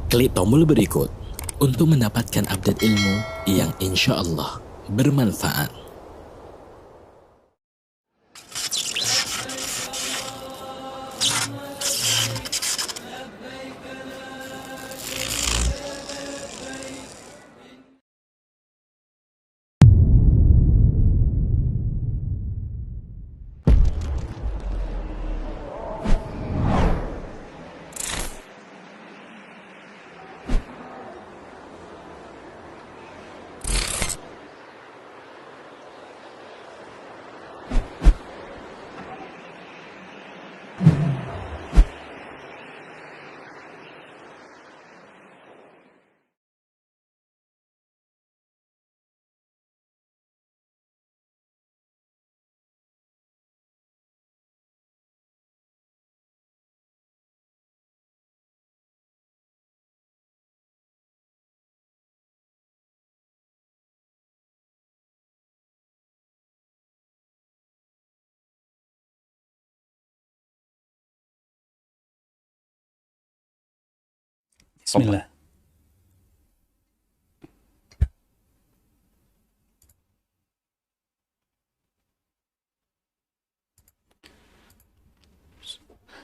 Klik tombol berikut untuk mendapatkan update ilmu yang insya Allah bermanfaat. Bismillah.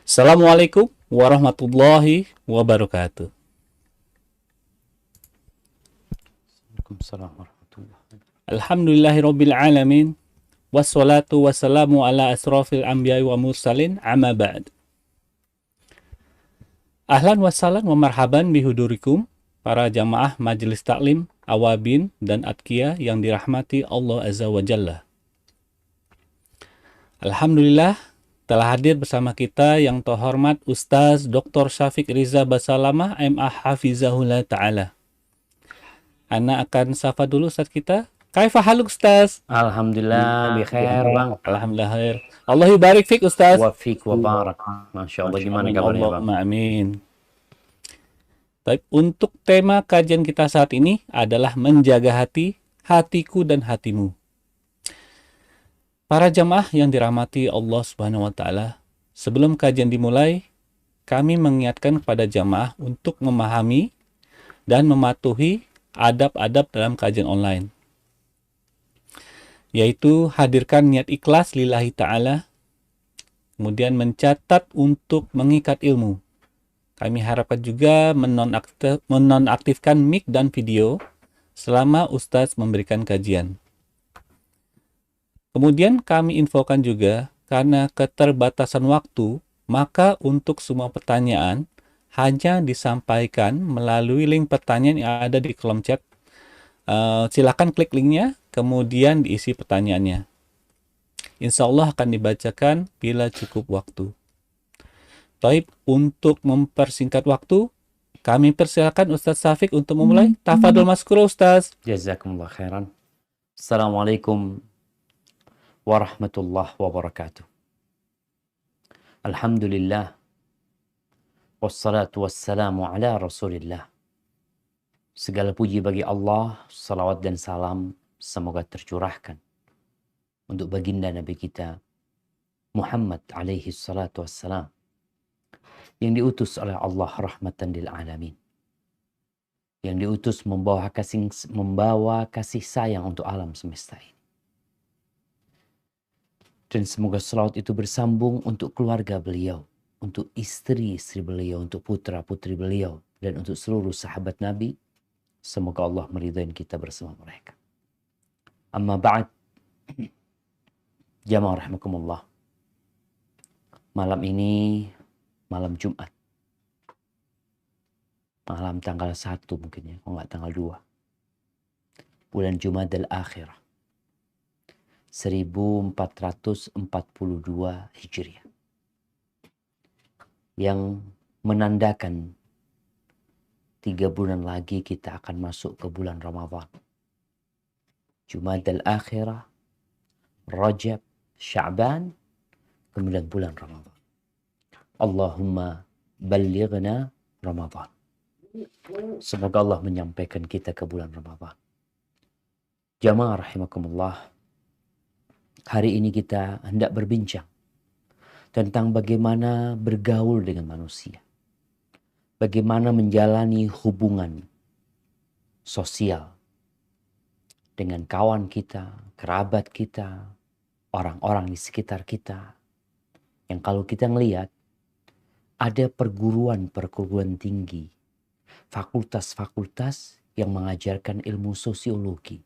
Assalamualaikum warahmatullahi wabarakatuh. Waalaikumsalam warahmatullahi wabarakatuh. Alhamdulillahirabbil alamin. Wassalatu wassalamu ala asrofil anbiya'i wa mursalin, amma ba'd. Ahlan wassalam wa marhaban bihudurikum para jamaah Majelis Taklim, Awabin dan Atqiyah yang dirahmati Allah Azza wa Jalla. Alhamdulillah telah hadir bersama kita yang terhormat Ustaz Dr. Syafiq Riza Basalamah MA Hafizahullah Ta'ala. Ana akan sapa dulu Ustaz kita. Kaifa haluk Ustaz? Alhamdulillah bikhair bang. Alhamdulillah khair. Allah barik fik Ustaz. Wa fik wa barak. Masya Allah, gimana kabarnya bang? Allahumma amin. Baik, untuk tema kajian kita saat ini adalah menjaga hati, hatiku dan hatimu. Para jamaah yang dirahmati Allah Subhanahu wa taala, sebelum kajian dimulai, kami mengingatkan kepada jamaah untuk memahami dan mematuhi adab-adab dalam kajian online. Yaitu hadirkan niat ikhlas lillahi ta'ala, kemudian mencatat untuk mengikat ilmu. Kami harapkan juga menonaktifkan mic dan video selama Ustadz memberikan kajian. Kemudian kami infokan juga, karena keterbatasan waktu, maka untuk semua pertanyaan hanya disampaikan melalui link pertanyaan yang ada di kolom chat. Silakan klik linknya, kemudian diisi pertanyaannya. Insya Allah akan dibacakan bila cukup waktu. Taib, untuk mempersingkat waktu, kami persilakan Ustaz Syafiq untuk memulai. Tafadhol maskura Ustaz. Jazakumullah khairan. Assalamualaikum warahmatullahi wabarakatuh. Alhamdulillah. Wassalatu wassalamu ala rasulillah. Segala puji bagi Allah, salawat dan salam semoga tercurahkan untuk baginda Nabi kita Muhammad alaihi salatu wassalam, yang diutus oleh Allah rahmatan lil alamin, yang diutus membawa kasih sayang untuk alam semesta ini. Dan semoga salawat itu bersambung untuk keluarga beliau, untuk istri-istri beliau, untuk putra-putri beliau, dan untuk seluruh sahabat Nabi. Semoga Allah meridai kita bersama mereka. Amma ba'd. Jamaah rahimakumullah. Malam ini malam Jumat. Malam tanggal 1 mungkin ya, kalau nggak tanggal 2. Bulan Jumadil Akhirah. 1442 Hijriah. Yang menandakan 3 bulan lagi kita akan masuk ke bulan Ramadan. Jumadil Akhirah, Rajab, Sya'ban, kemudian bulan Ramadan. Allahumma ballighna Ramadan. Semoga Allah menyampaikan kita ke bulan Ramadan. Jamaah rahimakumullah. Hari ini kita hendak berbincang tentang bagaimana bergaul dengan manusia. bagaimana menjalani hubungan sosial dengan kawan kita, kerabat kita, orang-orang di sekitar kita. Yang kalau kita melihat ada perguruan tinggi, fakultas-fakultas yang mengajarkan ilmu sosiologi.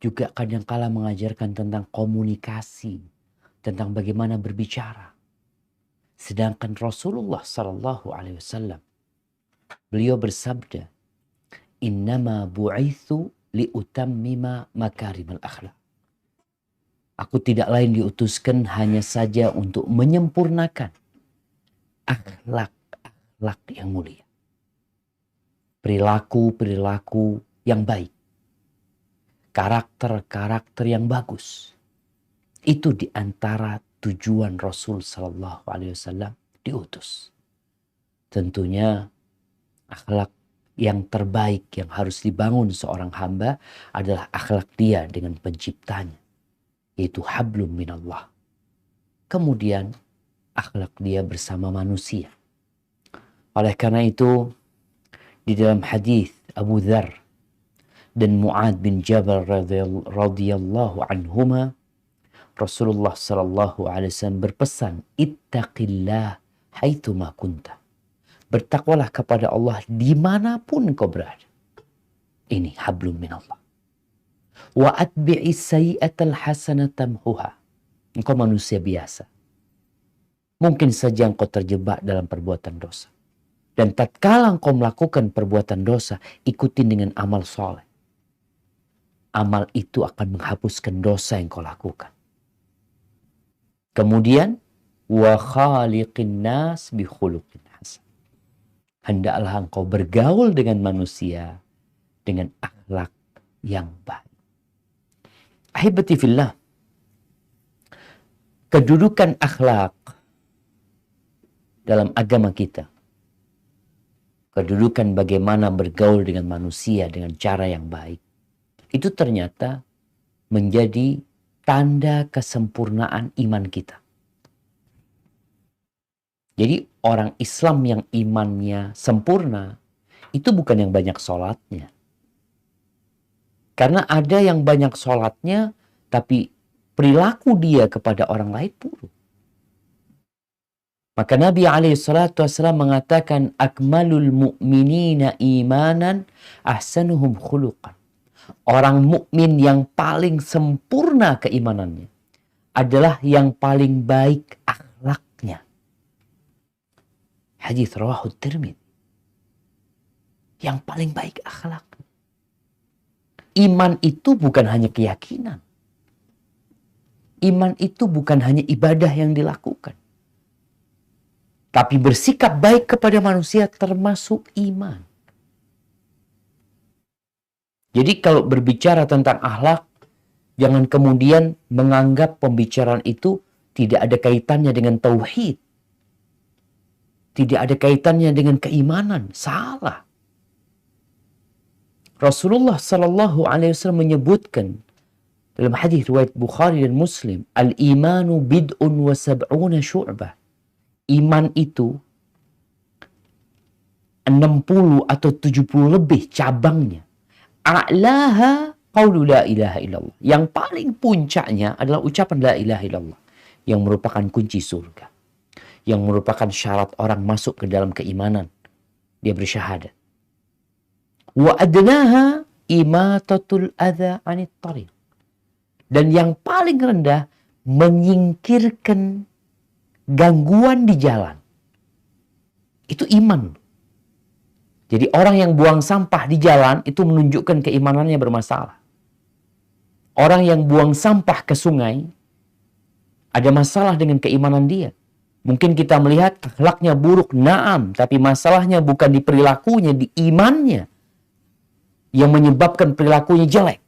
Juga kadang-kala mengajarkan tentang komunikasi, tentang bagaimana berbicara. Sedangkan Rasulullah Sallallahu Alaihi Wasallam, beliau bersabda, "Innama bu'ithu liutammima makarimal akhlak." Aku tidak lain diutuskan hanya saja untuk menyempurnakan akhlak yang mulia. Perilaku-perilaku yang baik. Karakter-karakter yang bagus. Itu di antara tujuan Rasul Sallallahu Alaihi Wasallam diutus. Tentunya akhlak yang terbaik yang harus dibangun seorang hamba adalah akhlak dia dengan penciptanya, yaitu hablum minallah. Kemudian akhlak dia bersama manusia. Oleh karena itu, di dalam hadis Abu Dzar dan Mu'ad bin Jabal radhiyallahu anhuma, Rasulullah sallallahu alaihi wasallam berpesan, "Ittaqillah haitsuma kunta." Bertakwalah kepada Allah dimanapun kau berada. Ini hablum minallah. Wa atbi'is sayyi'atal hasanata tamhuha. Engkau manusia biasa. Mungkin saja engkau terjebak dalam perbuatan dosa. Dan tatkala engkau melakukan perbuatan dosa, ikutin dengan amal soleh. Amal itu akan menghapuskan dosa yang kau lakukan. Kemudian, wa khaliqin nas bi khuluqin hasan. Hendaklah engkau bergaul dengan manusia dengan akhlak yang baik. Ahibati fillah, kedudukan akhlak dalam agama kita, kedudukan bagaimana bergaul dengan manusia dengan cara yang baik, itu ternyata menjadi tanda kesempurnaan iman kita. Jadi orang Islam yang imannya sempurna, itu bukan yang banyak sholatnya. Karena ada yang banyak sholatnya, tapi perilaku dia kepada orang lain buruk. Maka Nabi SAW mengatakan, "Akmalul mu'minina imanan ahsanuhum khuluqan." Orang mukmin yang paling sempurna keimanannya adalah yang paling baik akhlaknya. Hadis rawahu Tirmidzi. Yang paling baik akhlak. Iman itu bukan hanya keyakinan. Iman itu bukan hanya ibadah yang dilakukan. Tapi bersikap baik kepada manusia termasuk iman. Jadi kalau berbicara tentang akhlak, jangan kemudian menganggap pembicaraan itu tidak ada kaitannya dengan tauhid. Tidak ada kaitannya dengan keimanan. Salah. Rasulullah Sallallahu Alaihi Wasallam menyebutkan dalam hadis riwayat Bukhari dan Muslim, "Al-imanu bid'un wa sab'una syu'bah." Iman itu 60 atau 70 lebih cabangnya. A'laha qaulu la ilaha illallah. Yang paling puncaknya adalah ucapan la ilaha illallah, yang merupakan kunci surga, yang merupakan syarat orang masuk ke dalam keimanan. Dia bersyahadat. Wa adnaha imatatul adza 'anit thariq. Dan yang paling rendah, menyingkirkan gangguan di jalan. Itu iman. Jadi orang yang buang sampah di jalan itu menunjukkan keimanannya bermasalah. Orang yang buang sampah ke sungai ada masalah dengan keimanan dia. Mungkin kita melihat akhlaknya buruk, naam, tapi masalahnya bukan di perilakunya, di imannya yang menyebabkan perilakunya jelek.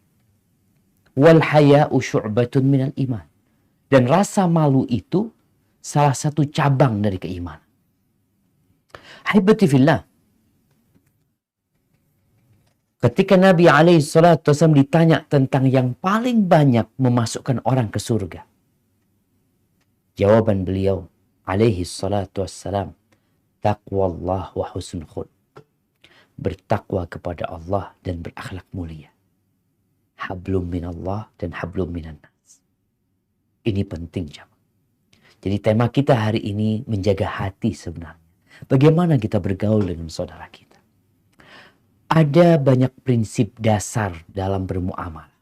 Wal haya'u syu'batun minal iman. Dan rasa malu itu salah satu cabang dari keimanan. Haibati fillah. Ketika Nabi SAW ditanya tentang yang paling banyak memasukkan orang ke surga, jawaban beliau alaihi salatu wassalam, taqwallah wa husnul khuluq. Bertakwa kepada Allah dan berakhlak mulia. Hablum minallah dan hablum minan nas. Ini penting, jamaah. Jadi tema kita hari ini menjaga hati sebenarnya. Bagaimana kita bergaul dengan saudara kita. Ada banyak prinsip dasar dalam bermuamalah.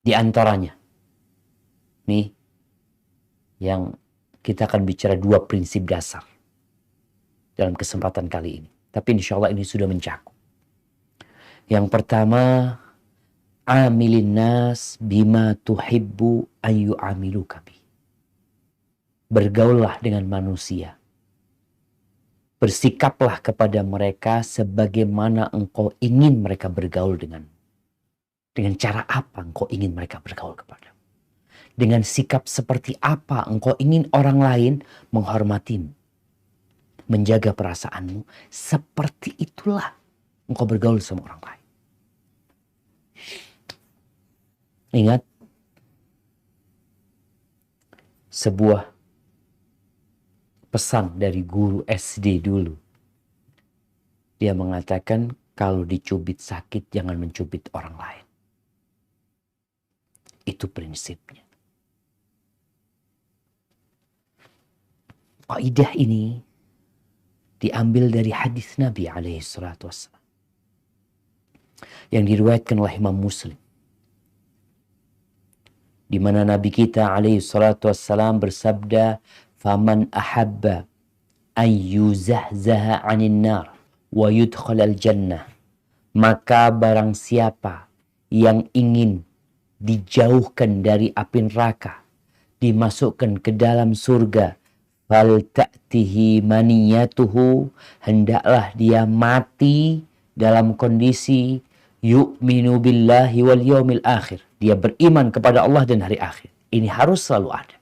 Di antaranya, nih, yang kita akan bicara 2 prinsip dasar dalam kesempatan kali ini. Tapi insya Allah ini sudah mencakup. Yang pertama, amilin nas bima tuhibbu an yu'amiluka bi. Bergaullah dengan manusia. Bersikaplah kepada mereka sebagaimana engkau ingin mereka bergaul dengan. Dengan cara apa engkau ingin mereka bergaul kepada. Dengan sikap seperti apa engkau ingin orang lain menghormatimu. Menjaga perasaanmu. Seperti itulah engkau bergaul sama orang lain. Ingat, sebuah pesan dari guru SD dulu. Dia mengatakan, kalau dicubit sakit, jangan mencubit orang lain. Itu prinsipnya. Kaidah ini diambil dari hadis Nabi alaihissalatu wassalam. Yang diriwayatkan oleh Imam Muslim. Di mana Nabi kita alaihissalatu wassalam bersabda, "Faman ahabba an yuzahzaha 'anil nar wa yudkhalal jannah." Maka barang siapa yang ingin dijauhkan dari api neraka, dimasukkan ke dalam surga, fal ta'tihi maniyatuhu, hendaklah dia mati dalam kondisi yu'minu billahi wal yaumil akhir. Dia beriman kepada Allah dan hari akhir. Ini harus selalu ada.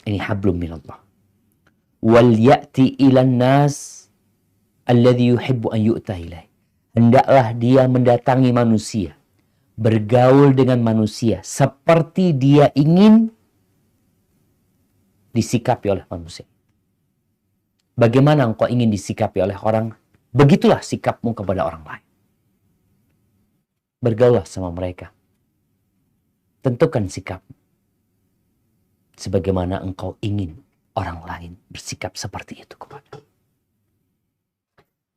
Ini hablum minallah. Wal ya'ti ilan nas alladhi yuhibbu an yu'ta ilaih. Hendaklah dia mendatangi manusia. Bergaul dengan manusia. Seperti dia ingin disikapi oleh manusia. Bagaimana engkau ingin disikapi oleh orang? Begitulah sikapmu kepada orang lain. Bergaulah sama mereka. Tentukan sikapmu. Sebagaimana engkau ingin orang lain bersikap seperti itu kepada.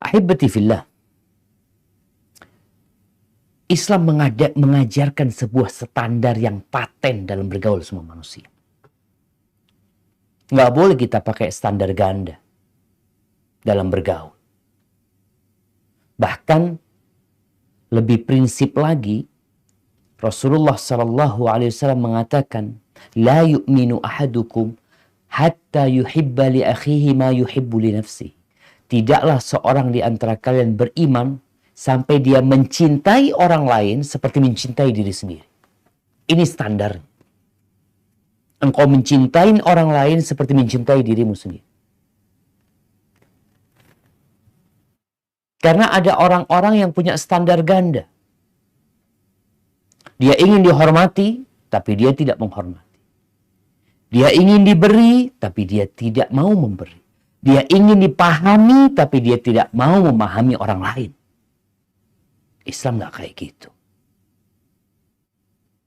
Ahibati fillah. Islam mengajarkan sebuah standar yang paten dalam bergaul sama manusia. Nggak boleh kita pakai standar ganda dalam bergaul. Bahkan lebih prinsip lagi, Rasulullah SAW mengatakan, "La yu'minu ahadukum hatta yuhibba li akhihi ma yuhibbu li nafsihi." Tidaklah seorang di antara kalian beriman sampai dia mencintai orang lain seperti mencintai diri sendiri. Ini standarnya. Engkau mencintai orang lain seperti mencintai dirimu sendiri. Karena ada orang-orang yang punya standar ganda. Dia ingin dihormati, tapi dia tidak menghormati. Dia ingin diberi, tapi dia tidak mau memberi. Dia ingin dipahami, tapi dia tidak mau memahami orang lain. Islam nggak kayak gitu.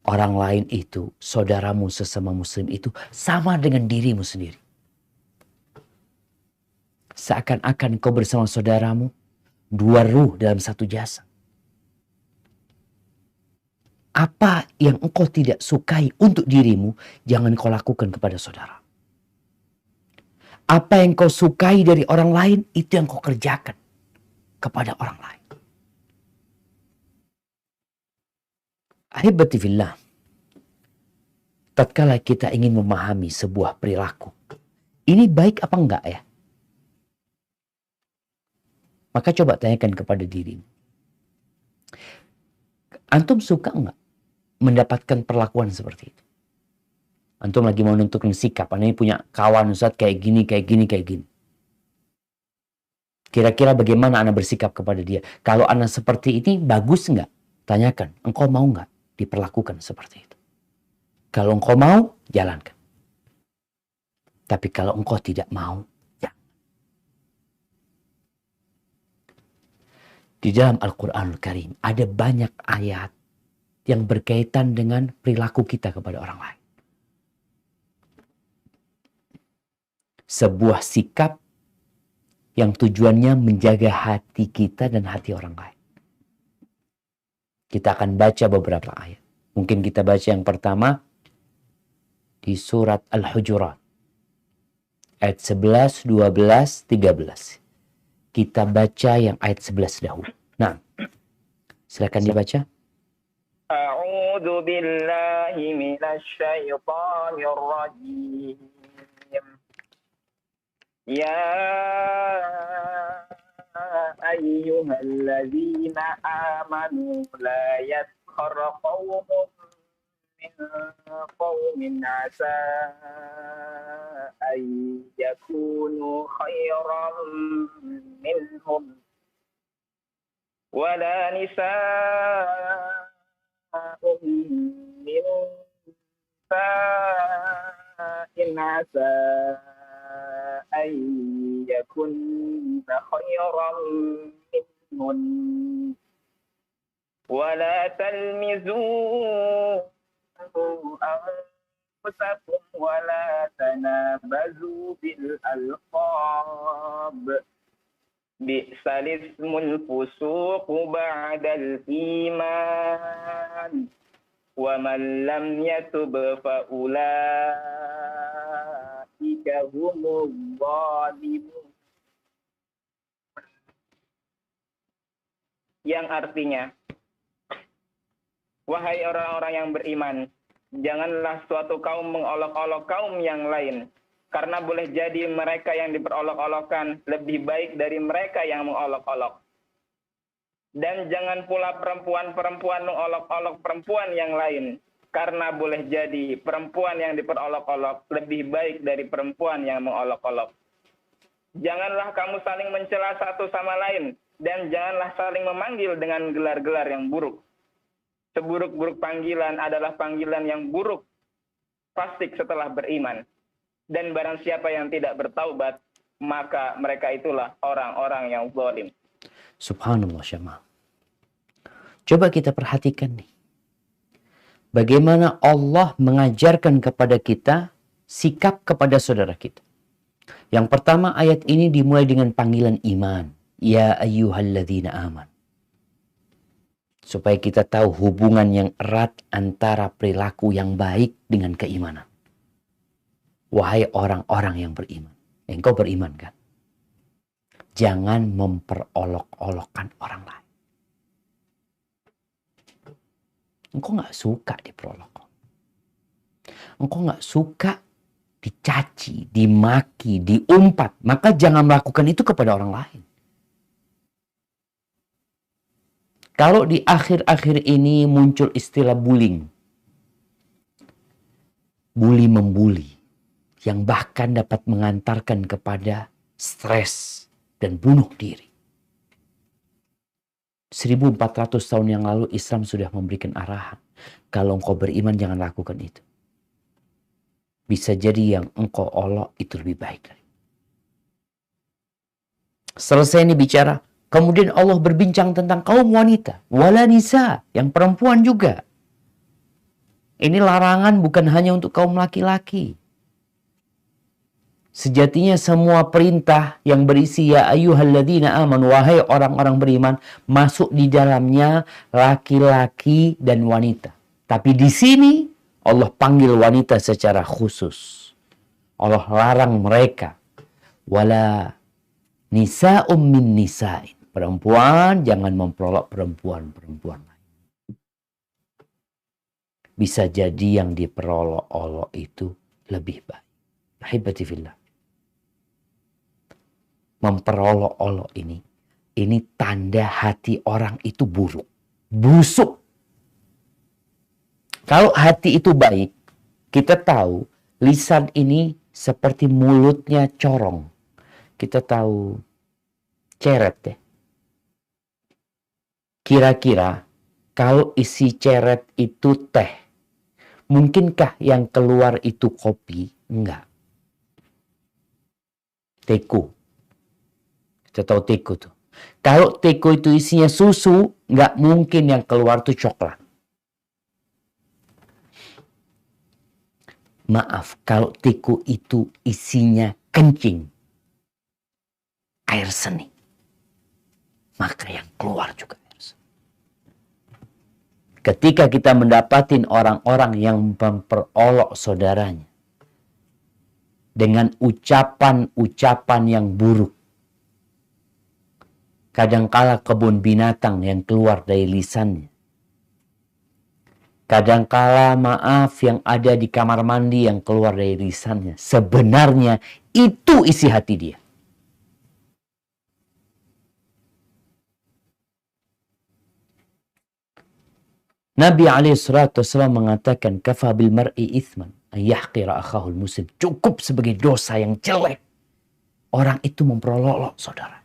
Orang lain itu, saudaramu sesama muslim itu sama dengan dirimu sendiri. Seakan-akan kau bersama saudaramu, 2 ruh dalam 1 jasad. Apa yang engkau tidak sukai untuk dirimu, jangan kau lakukan kepada saudara. Apa yang kau sukai dari orang lain, itu yang kau kerjakan kepada orang lain. Ahibati fillah. Tatkala kita ingin memahami sebuah perilaku, ini baik apa enggak ya? Maka coba tanyakan kepada dirimu. Antum suka enggak mendapatkan perlakuan seperti itu? Antum lagi mau menentukan sikap. Anda ini punya kawan Ustaz kayak gini, kayak gini, kayak gini. Kira-kira bagaimana Anda bersikap kepada dia? Kalau Anda seperti ini, bagus enggak? Tanyakan, engkau mau enggak diperlakukan seperti itu? Kalau engkau mau, jalankan. Tapi kalau engkau tidak mau, Di dalam Al-Quranul Karim ada banyak ayat yang berkaitan dengan perilaku kita kepada orang lain. Sebuah sikap yang tujuannya menjaga hati kita dan hati orang lain. Kita akan baca beberapa ayat. Mungkin kita baca yang pertama di surat Al-Hujurat. Ayat 11, 12, 13. Kita baca yang ayat 11 dahulu. Nah, silakan dibaca. A'udzu billahi minasy syaithanir rajim. Ya ayyuhalladzina amanu la yaskhar qaumun min qaumin asa ay yakunu khairan minhum wala nisa'un min nisa'in asa ay yakunna khairan minhun wala talmizu أنفسكم ولا تنابزوا بالألقاب بئس الاسم الفسوق بعد الإيمان ومن لم يتب فأولئك هم الظالمون. Yang artinya, wahai orang-orang yang beriman, janganlah suatu kaum mengolok-olok kaum yang lain, karena boleh jadi mereka yang diperolok-olokkan lebih baik dari mereka yang mengolok-olok. Dan jangan pula perempuan-perempuan mengolok-olok perempuan yang lain, karena boleh jadi perempuan yang diperolok-olok lebih baik dari perempuan yang mengolok-olok. Janganlah kamu saling mencela satu sama lain, dan janganlah saling memanggil dengan gelar-gelar yang buruk. Seburuk-buruk panggilan adalah panggilan yang buruk, fasik setelah beriman. Dan barang siapa yang tidak bertaubat, maka mereka itulah orang-orang yang zalim. Subhanallah Syama. Coba kita perhatikan nih. Bagaimana Allah mengajarkan kepada kita sikap kepada saudara kita. Yang pertama, ayat ini dimulai dengan panggilan iman. Ya ayyuhalladzina aman. Supaya kita tahu hubungan yang erat antara perilaku yang baik dengan keimanan. Wahai orang-orang yang beriman. Engkau beriman kan? Jangan memperolok-olokkan orang lain. Engkau gak suka diperolok. Engkau gak suka dicaci, dimaki, diumpat. Maka jangan melakukan itu kepada orang lain. Kalau di akhir-akhir ini muncul istilah bullying. Bully membuli. Yang bahkan dapat mengantarkan kepada stres dan bunuh diri. 1400 tahun yang lalu Islam sudah memberikan arahan. Kalau engkau beriman jangan lakukan itu. Bisa jadi yang engkau olok itu lebih baik. Selesai ini bicara. Kemudian Allah berbincang tentang kaum wanita. Wala nisa, yang perempuan juga. Ini larangan bukan hanya untuk kaum laki-laki. Sejatinya semua perintah yang berisi ya ayyuhalladzina amanu, wahai orang-orang beriman, masuk di dalamnya laki-laki dan wanita. Tapi di sini Allah panggil wanita secara khusus. Allah larang mereka. Wala nisa'um min nisa'in. Perempuan jangan memperolok perempuan-perempuan lain. Bisa jadi yang diperolok-olok itu lebih baik. Ahibati fillah. Memperolok-olok ini tanda hati orang itu buruk. Busuk. Kalau hati itu baik, kita tahu lisan ini seperti mulutnya corong. Kita tahu ceret deh. Kira-kira kalau isi ceret itu teh, mungkinkah yang keluar itu kopi? Enggak. Teku. Kita tahu teku tuh. Kalau teko itu isinya susu, nggak mungkin yang keluar tuh coklat. Maaf, kalau teko itu isinya kencing, air seni, maka yang keluar juga air seni. Ketika kita mendapatin orang-orang yang memperolok saudaranya dengan ucapan-ucapan yang buruk, kadangkala kebun binatang yang keluar dari lisannya, kadangkala maaf yang ada di kamar mandi yang keluar dari lisannya, sebenarnya itu isi hati dia. Nabi SAW mengatakan, kafa bil mar'i ithman an yahqira akhahul muslim. Cukup sebagai dosa yang jelek orang itu memperolok saudara.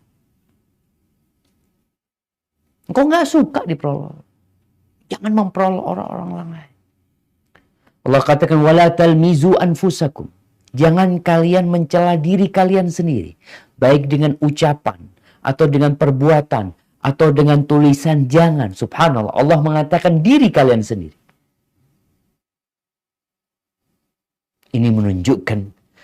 Engkau nggak suka diperolok, jangan memperolok orang-orang lain. Allah katakan, wala talmizu anfusakum. Jangan kalian mencela diri kalian sendiri, baik dengan ucapan atau dengan perbuatan atau dengan tulisan. Jangan. Subhanallah, Allah mengatakan diri kalian sendiri. Ini menunjukkan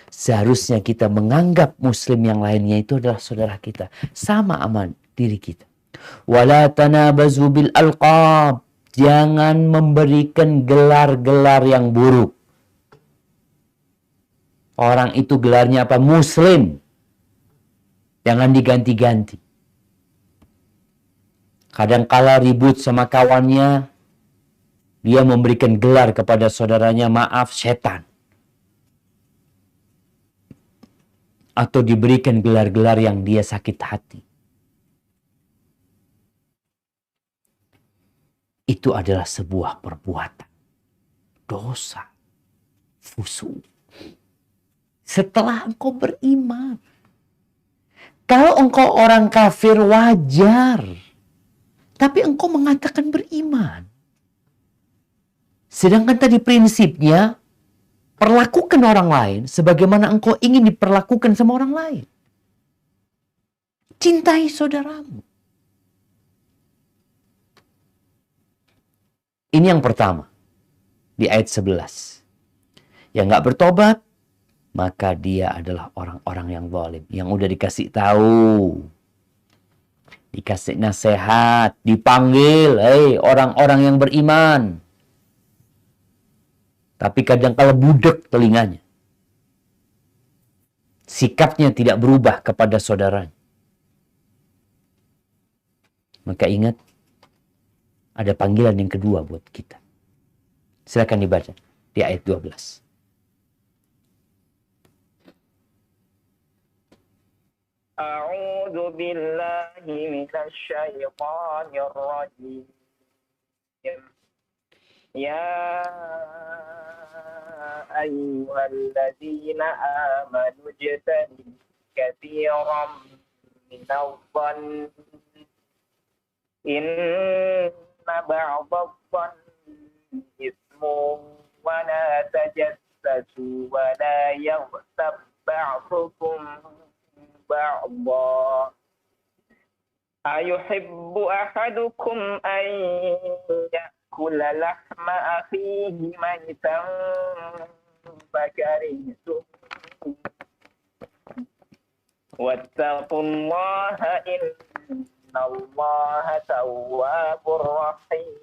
seharusnya kita menganggap muslim yang lainnya itu adalah saudara kita, sama aman diri kita. Wala tanabazu bil alqab. Jangan memberikan gelar-gelar yang buruk. Orang itu gelarnya apa? Muslim. Jangan diganti-ganti. Kadangkala ribut sama kawannya, dia memberikan gelar kepada saudaranya, maaf, setan. Atau diberikan gelar-gelar yang dia sakit hati. Itu adalah sebuah perbuatan dosa, fusuq. Setelah engkau beriman. Kalau engkau orang kafir wajar, tapi engkau mengatakan beriman. Sedangkan tadi prinsipnya, perlakukan orang lain sebagaimana engkau ingin diperlakukan sama orang lain. Cintai saudaramu. Ini yang pertama, di ayat 11. Yang nggak bertobat, maka dia adalah orang-orang yang zalim. Yang udah dikasih tahu, dikasih nasihat, dipanggil, hei orang-orang yang beriman. Tapi kadang-kala budek telinganya. Sikapnya tidak berubah kepada saudaranya. Maka ingat, ada panggilan yang kedua buat kita. Silakan dibaca di ayat 12. A'udzu billahi minasy syaithanir rajim. Ya ayyuhalladzina amanu ijtanibu katsiran minadh-dhanni inna ba'dadh-dhanni ismun wa la tajassasu wa la yaghtab ba'dukum ba'dha ayuhibbu ahadukum an ya'kula lahma akhihi maytan fakarihtum wattaqullaha innallaha tawwabur rahim.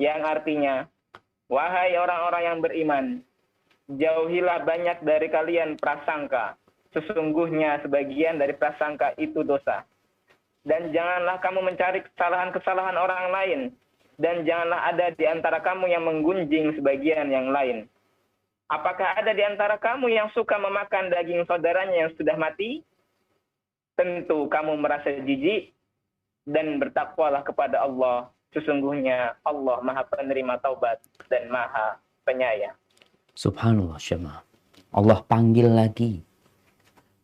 Yang artinya, wahai orang-orang yang beriman, jauhilah banyak dari kalian prasangka. Sesungguhnya sebagian dari prasangka itu dosa. Dan janganlah kamu mencari kesalahan-kesalahan orang lain. Dan janganlah ada di antara kamu yang menggunjing sebagian yang lain. Apakah ada di antara kamu yang suka memakan daging saudaranya yang sudah mati? Tentu kamu merasa jijik dan bertakwalah kepada Allah. Sesungguhnya Allah Maha Penerima Taubat dan Maha Penyayang. Subhanallah syama. Allah panggil lagi.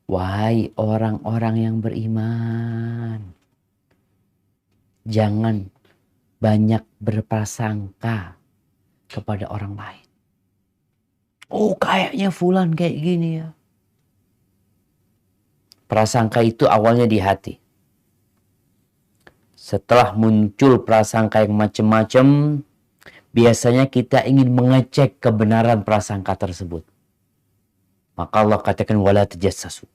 Wahai orang-orang yang beriman. Jangan banyak berprasangka kepada orang lain. Oh kayaknya fulan kayak gini ya. Prasangka itu awalnya di hati. Setelah muncul prasangka yang macam-macam, biasanya kita ingin mengecek kebenaran prasangka tersebut. Maka Allah katakan wala tajassasu.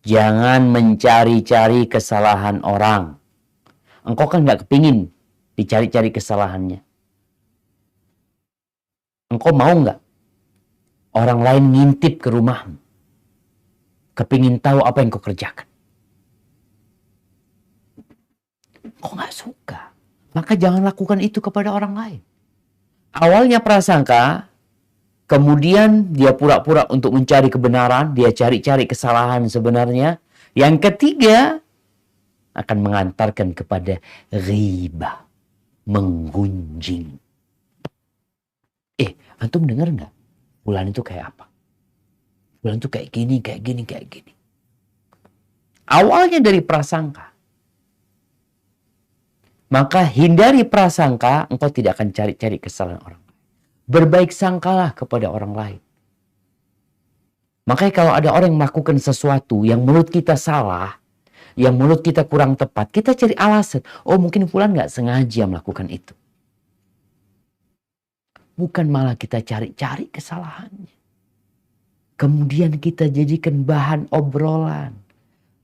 Jangan mencari-cari kesalahan orang. Engkau kan nggak kepingin dicari-cari kesalahannya. Engkau mau nggak orang lain ngintip ke rumahmu? Kepingin tahu apa yang kau kerjakan. Kau nggak suka. Maka jangan lakukan itu kepada orang lain. Awalnya prasangka, kemudian dia pura-pura untuk mencari kebenaran, dia cari-cari kesalahan sebenarnya. Yang ketiga, akan mengantarkan kepada ghibah, menggunjing. Antum dengar nggak? Fulan itu kayak apa? Fulan itu kayak gini, kayak gini, kayak gini. Awalnya dari prasangka. Maka hindari prasangka, engkau tidak akan cari-cari kesalahan orang lain. Berbaik sangkalah kepada orang lain. Makanya kalau ada orang yang melakukan sesuatu yang menurut kita salah, yang menurut kita kurang tepat, kita cari alasan. Oh, mungkin fulan nggak sengaja melakukan itu. Bukan malah kita cari-cari kesalahannya. Kemudian kita jadikan bahan obrolan.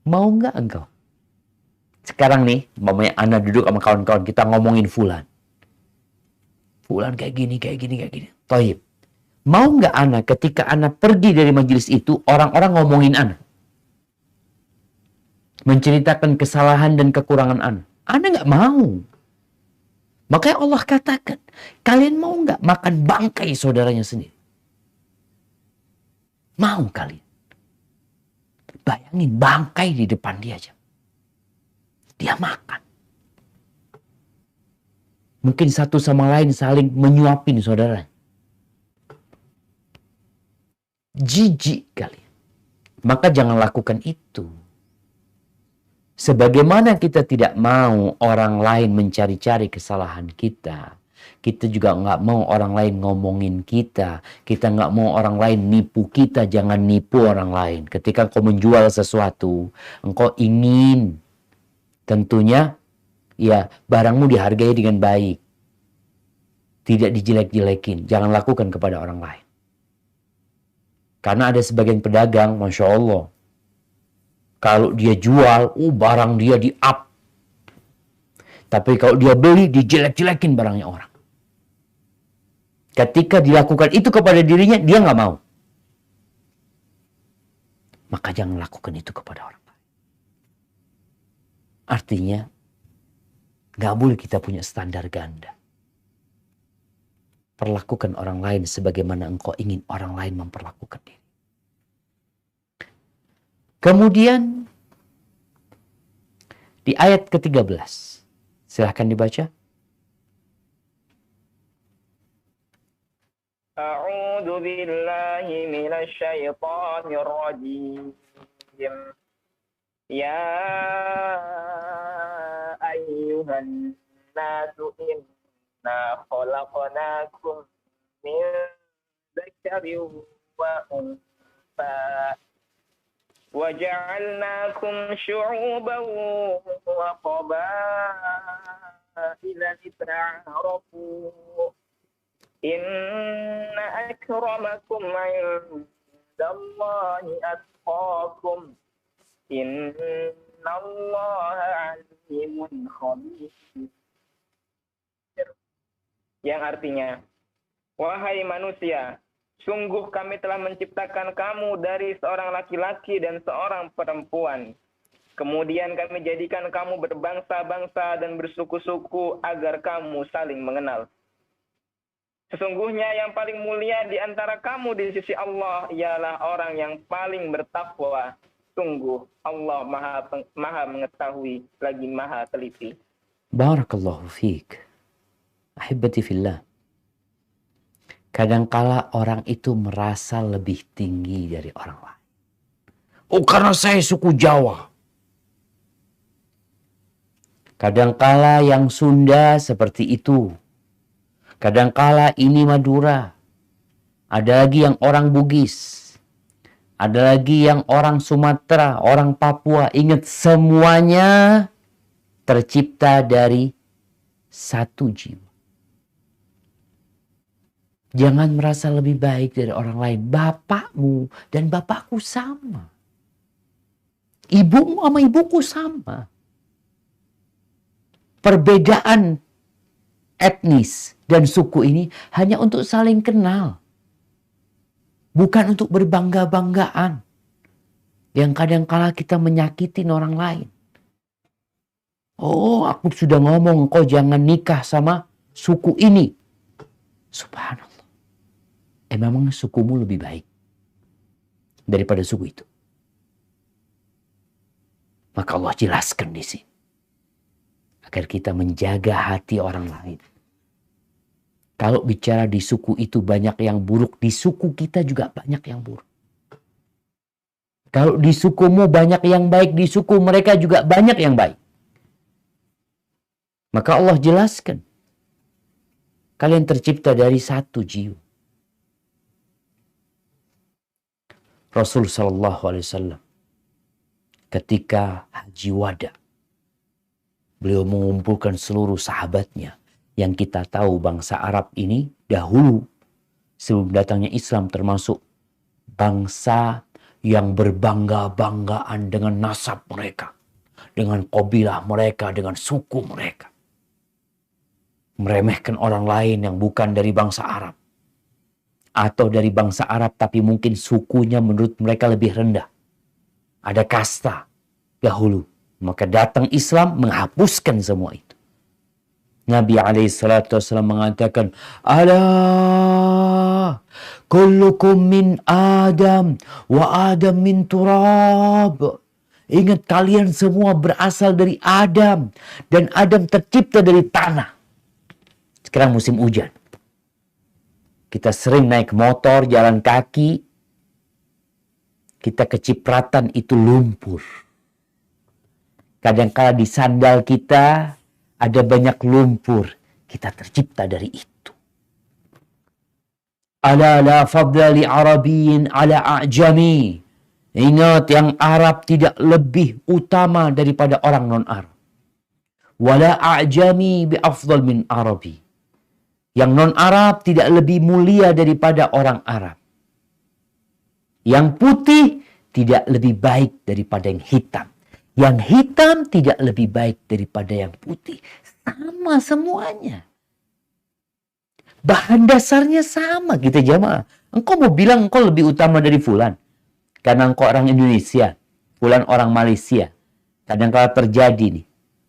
Mau nggak engkau? Sekarang nih, mamanya Ana duduk sama kawan-kawan kita ngomongin fulan. Fulan kayak gini, kayak gini, kayak gini. Toib. Mau nggak Ana ketika Ana pergi dari majelis itu, orang-orang ngomongin Ana? Menceritakan kesalahan dan kekurangan Ana. Ana nggak mau. Makanya Allah katakan, kalian mau nggak makan bangkai saudaranya sendiri? Mau kalian? Bayangin bangkai di depan dia aja. Dia makan. Mungkin satu sama lain saling menyuapin saudaranya. Jijik kalian. Maka jangan lakukan itu. Sebagaimana kita tidak mau orang lain mencari-cari kesalahan kita, kita juga nggak mau orang lain ngomongin kita, kita nggak mau orang lain nipu kita, jangan nipu orang lain. Ketika engkau menjual sesuatu, engkau ingin tentunya ya barangmu dihargai dengan baik, tidak dijelek-jelekin, jangan lakukan kepada orang lain. Karena ada sebagian pedagang, Masya Allah, kalau dia jual, barang dia di-up. Tapi kalau dia beli, dijelek-jelekin barangnya orang. Ketika dilakukan itu kepada dirinya, dia nggak mau. Maka jangan lakukan itu kepada orang lain. Artinya, nggak boleh kita punya standar ganda. Perlakukan orang lain sebagaimana engkau ingin orang lain memperlakukan diri. Kemudian di ayat ke-13. Silahkan dibaca. A'udzu billahi minasy syaithanir rajim. Ya ayyuhan nasu inna khalaqnakum min dzakarin wa untha وَجَعَلْنَاكُمْ شُعُوبًا وَقَبَائِلَ لِتَعَارَفُوا إِنَّ أَكْرَمَكُمْ عِندَ اللَّهِ أَتْقَاكُمْ إِنَّ اللَّهَ عَلِيمٌ خَبِيرٌ. Yang artinya, wahai manusia, sungguh kami telah menciptakan kamu dari seorang laki-laki dan seorang perempuan. Kemudian kami jadikan kamu berbangsa-bangsa dan bersuku-suku agar kamu saling mengenal. Sesungguhnya yang paling mulia di antara kamu di sisi Allah ialah orang yang paling bertakwa. Sungguh Allah maha mengetahui lagi maha teliti. Barakallahu fiik. Ahibati fillah. Kadangkala orang itu merasa lebih tinggi dari orang lain. Oh, karena saya suku Jawa. Kadangkala yang Sunda seperti itu. Kadangkala ini Madura. Ada lagi yang orang Bugis. Ada lagi yang orang Sumatera, orang Papua. Ingat, semuanya tercipta dari satu jiwa. Jangan merasa lebih baik dari orang lain. Bapakmu dan bapakku sama. Ibumu sama ibuku sama. Perbedaan etnis dan suku ini hanya untuk saling kenal. Bukan untuk berbangga-banggaan. Yang kadang-kala kita menyakitin orang lain. Oh, aku sudah ngomong, kau jangan nikah sama suku ini. Subhanallah. Memang sukumu lebih baik daripada suku itu. Maka Allah jelaskan di sini. Agar kita menjaga hati orang lain. Kalau bicara di suku itu banyak yang buruk, di suku kita juga banyak yang buruk. Kalau di sukumu banyak yang baik, di suku mereka juga banyak yang baik. Maka Allah jelaskan. Kalian tercipta dari satu jiwa. Rasul SAW ketika Haji Wada, beliau mengumpulkan seluruh sahabatnya. Yang kita tahu bangsa Arab ini dahulu sebelum datangnya Islam termasuk bangsa yang berbangga-banggaan dengan nasab mereka. Dengan kabilah mereka, dengan suku mereka. Meremehkan orang lain yang bukan dari bangsa Arab. Atau dari bangsa Arab tapi mungkin sukunya menurut mereka lebih rendah. Ada kasta dahulu. Maka datang Islam menghapuskan semua itu. Nabi SAW mengatakan, Ala kullukum min Adam wa Adam min turab. Ingat, kalian semua berasal dari Adam dan Adam tercipta dari tanah. Sekarang musim hujan. Kita sering naik motor, jalan kaki. Kita kecipratan itu lumpur. Kadang-kala di sandal kita ada banyak lumpur. Kita tercipta dari itu. Ala la fadla li Arabiyyin ala a'jami. Ingat, yang Arab tidak lebih utama daripada orang non-Arab. Wala a'jami bi afdal min Arabi. Yang non-Arab tidak lebih mulia daripada orang Arab. Yang putih tidak lebih baik daripada yang hitam. Yang hitam tidak lebih baik daripada yang putih. Sama semuanya. Bahan dasarnya sama kita jamaah. Engkau mau bilang engkau lebih utama dari fulan. Karena engkau orang Indonesia. Fulan orang Malaysia. Kadang-kala terjadi nih.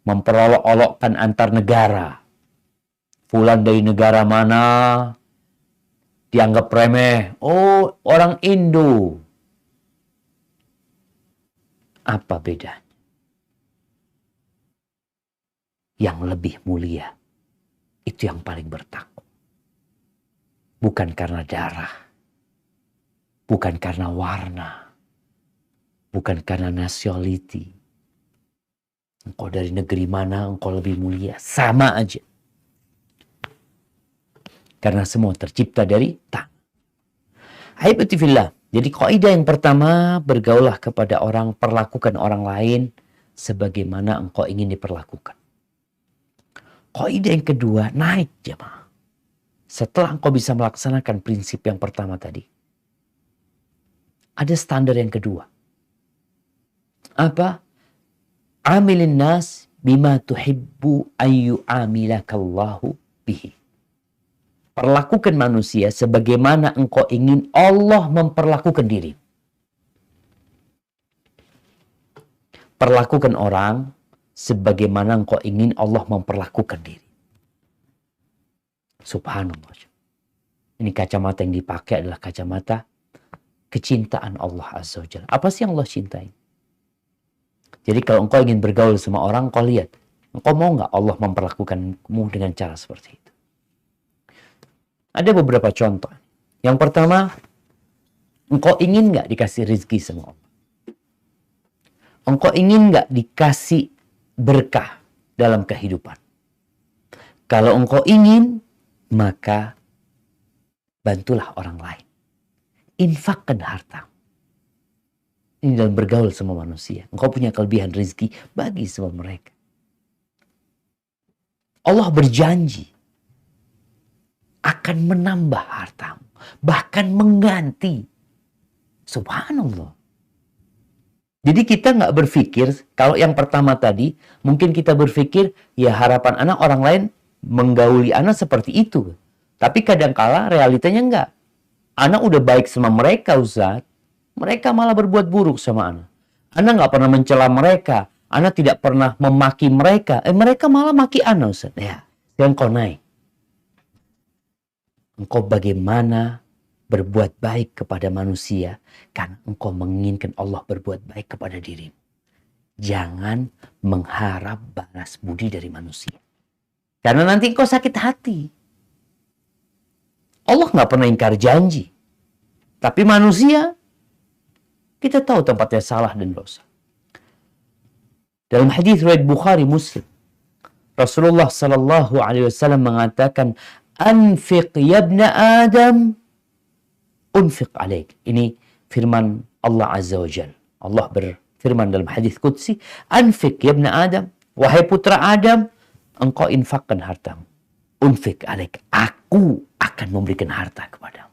Memperolok-olokkan antar negara. Fulan dari negara mana dianggap remeh. Oh, orang Indo. Apa bedanya? Yang lebih mulia itu yang paling bertakwa. Bukan karena darah. Bukan karena warna. Bukan karena nationality. Engkau dari negeri mana, engkau lebih mulia. Sama aja. Karena semua tercipta dari tanah. Ahibbatifillah. Jadi kaidah yang pertama, bergaulah kepada orang, perlakukan orang lain sebagaimana engkau ingin diperlakukan. Kaidah yang kedua, naik jemaah. Setelah engkau bisa melaksanakan prinsip yang pertama tadi, ada standar yang kedua. Apa? Amilin nas bima tuhibbu ayyu amilakallahu bihi. Perlakukan manusia sebagaimana engkau ingin Allah memperlakukan diri. Perlakukan orang sebagaimana engkau ingin Allah memperlakukan diri. Subhanallah. Ini kacamata yang dipakai adalah kacamata kecintaan Allah Azza wa Jalla. Apa sih yang Allah cintai? Jadi kalau engkau ingin bergaul sama orang, engkau lihat. Engkau mau nggak Allah memperlakukanmu dengan cara seperti itu? Ada beberapa contoh. Yang pertama, engkau ingin nggak dikasih rezeki sama Allah? Engkau ingin nggak dikasih berkah dalam kehidupan? Kalau engkau ingin, maka bantulah orang lain. Infakkan harta. Ini dalam bergaul sama manusia. Engkau punya kelebihan rezeki, bagi sama mereka. Allah berjanji akan menambah hartamu, bahkan mengganti. Subhanallah. Jadi kita nggak berpikir, kalau yang pertama tadi, mungkin kita berpikir, ya harapan anak orang lain menggauli anak seperti itu. Tapi kadangkala realitanya enggak. Anak udah baik sama mereka, Ustaz. Mereka malah berbuat buruk sama anak. Anak nggak pernah mencela mereka. Anak tidak pernah memaki mereka. Mereka malah maki anak, Ustaz. Ya, yang kau naik. Engkau bagaimana berbuat baik kepada manusia karena engkau menginginkan Allah berbuat baik kepada dirimu. Jangan mengharap balas budi dari manusia. Karena nanti engkau sakit hati. Allah nggak pernah ingkar janji. Tapi manusia, kita tahu tempatnya salah dan dosa. Dalam hadis riwayat Bukhari Muslim, Rasulullah sallallahu alaihi wasallam mengatakan, "Anfiq ya ibna Adam, unfiq alaik." Ini firman Allah Azza wa Jalla. Allah berfirman dalam hadis qudsi, "Anfiq ya ibna Adam, wahai putra Adam, engkau infakkan hartamu. Unfiq alaik, aku akan memberikan harta kepadamu."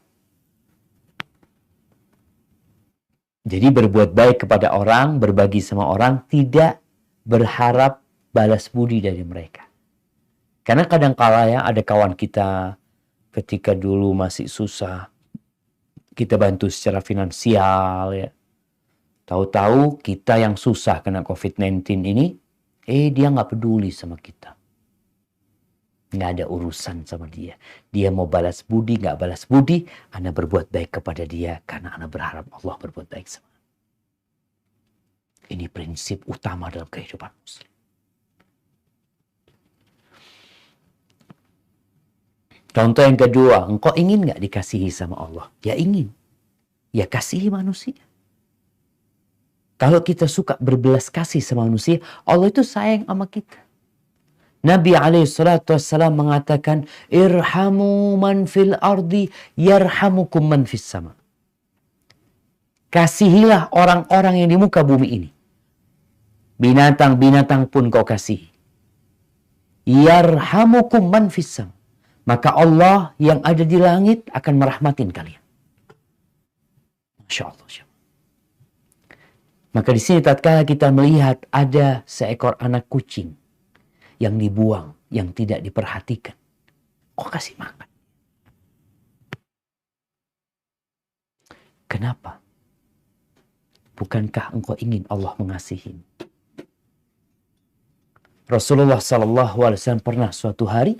Jadi berbuat baik kepada orang, berbagi sama orang, tidak berharap balas budi dari mereka. Karena kadang-kala ya ada kawan kita ketika dulu masih susah, kita bantu secara finansial ya. Tahu-tahu kita yang susah kena COVID-19 ini, dia nggak peduli sama kita. Nggak ada urusan sama dia. Dia mau balas budi, nggak balas budi, Anda berbuat baik kepada dia karena Anda berharap Allah berbuat baik sama Anda. Ini prinsip utama dalam kehidupan Muslim. Contoh yang kedua, engkau ingin nggak dikasihi sama Allah? Ya ingin. Ya kasihi manusia. Kalau kita suka berbelas kasih sama manusia, Allah itu sayang sama kita. Nabi SAW mengatakan, irhamu man fil ardi yarhamukum man fis sama. Kasihilah orang-orang yang di muka bumi ini. Binatang-binatang pun kau kasihi. Yarhamukum man fis sama. Maka Allah yang ada di langit akan merahmatin kalian. Masya Allah. Maka di sini tatkala kita melihat ada seekor anak kucing yang dibuang, yang tidak diperhatikan, kau kasih makan. Kenapa? Bukankah engkau ingin Allah mengasihi? Rasulullah SAW pernah suatu hari,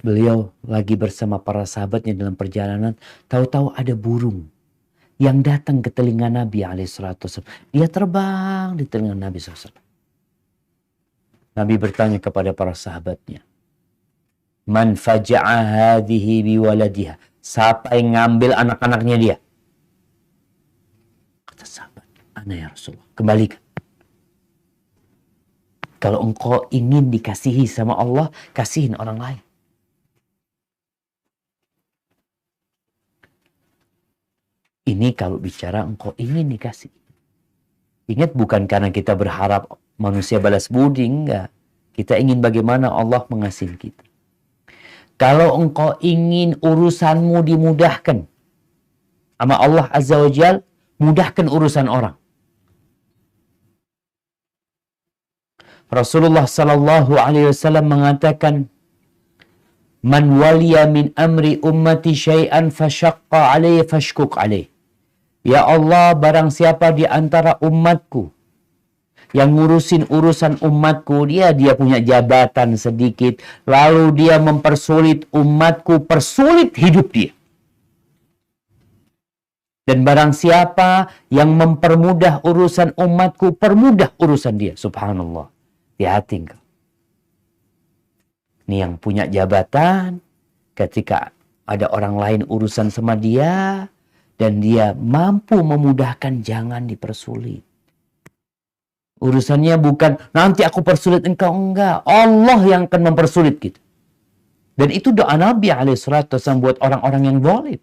beliau lagi bersama para sahabatnya dalam perjalanan, tahu-tahu ada burung yang datang ke telinga Nabi SAW. Dia terbang di telinga Nabi SAW. Nabi bertanya kepada para sahabatnya, man faja'a hadhihi biwaladiha. Siapa yang ngambil anak-anaknya dia? Kata sahabat, ana ya Rasulullah, kembalikan. Kalau engkau ingin dikasihi sama Allah, kasihin orang lain. Ini kalau bicara engkau ingin dikasih. Ingat, bukan karena kita berharap manusia balas budi, enggak. Kita ingin bagaimana Allah mengasihi kita. Kalau engkau ingin urusanmu dimudahkan sama Allah Azza wa Jal, mudahkan urusan orang. Rasulullah sallallahu alaihi wasallam mengatakan, man waliya min amri ummati syai'an fashaqqa alaihi fashkuk alaihi. Ya Allah, barang siapa di antara umatku yang ngurusin urusan umatku, dia punya jabatan sedikit, lalu dia mempersulit umatku, persulit hidup dia. Dan barang siapa yang mempermudah urusan umatku, permudah urusan dia. Subhanallah. Hati-hati engkau. Ini yang punya jabatan, ketika ada orang lain urusan sama dia, dan dia mampu memudahkan, jangan dipersulit. Urusannya bukan nanti aku persulit engkau, enggak. Allah yang akan mempersulit kita. Dan itu doa Nabi SAW buat orang-orang yang zalim.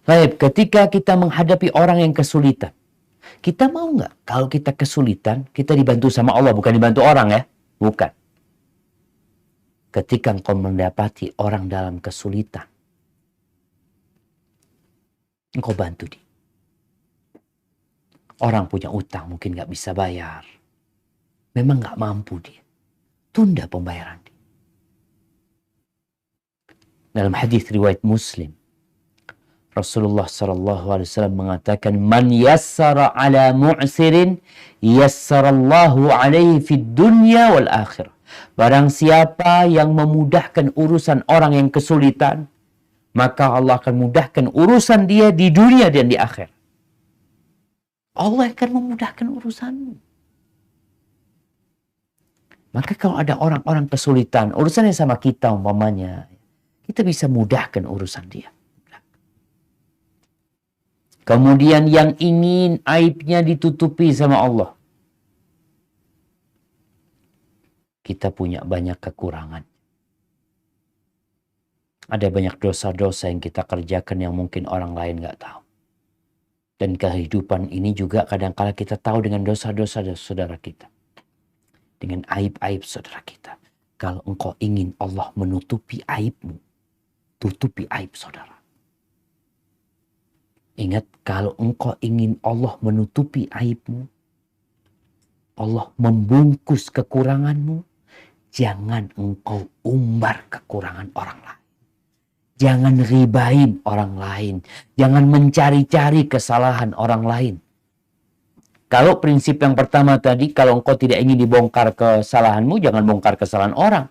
Baik, ketika kita menghadapi orang yang kesulitan, kita mau nggak kalau kita kesulitan, kita dibantu sama Allah, bukan dibantu orang ya? Bukan. Ketika engkau mendapati orang dalam kesulitan, engkau bantu dia. Orang punya utang mungkin nggak bisa bayar. Memang nggak mampu dia. Tunda pembayaran dia. Dalam hadis riwayat Muslim, Rasulullah SAW mengatakan, "Man yassara ala mu'sirin, yassarallahu alaihi fid dunya wal akhirah." Barang siapa yang memudahkan urusan orang yang kesulitan, maka Allah akan mudahkan urusan dia di dunia dan di akhir. Allah akan memudahkan urusanmu. Maka kalau ada orang-orang kesulitan, urusannya sama kita umpamanya, kita bisa mudahkan urusan dia. Kemudian yang ingin aibnya ditutupi sama Allah. Kita punya banyak kekurangan. Ada banyak dosa-dosa yang kita kerjakan yang mungkin orang lain nggak tahu. Dan kehidupan ini juga kadang-kala kita tahu dengan dosa-dosa saudara kita. Dengan aib-aib saudara kita. Kalau engkau ingin Allah menutupi aibmu, tutupi aib saudara. Ingat, kalau engkau ingin Allah menutupi aibmu, Allah membungkus kekuranganmu, jangan engkau umbar kekurangan orang lain. Jangan ribain orang lain. Jangan mencari-cari kesalahan orang lain. Kalau prinsip yang pertama tadi, kalau engkau tidak ingin dibongkar kesalahanmu, jangan bongkar kesalahan orang.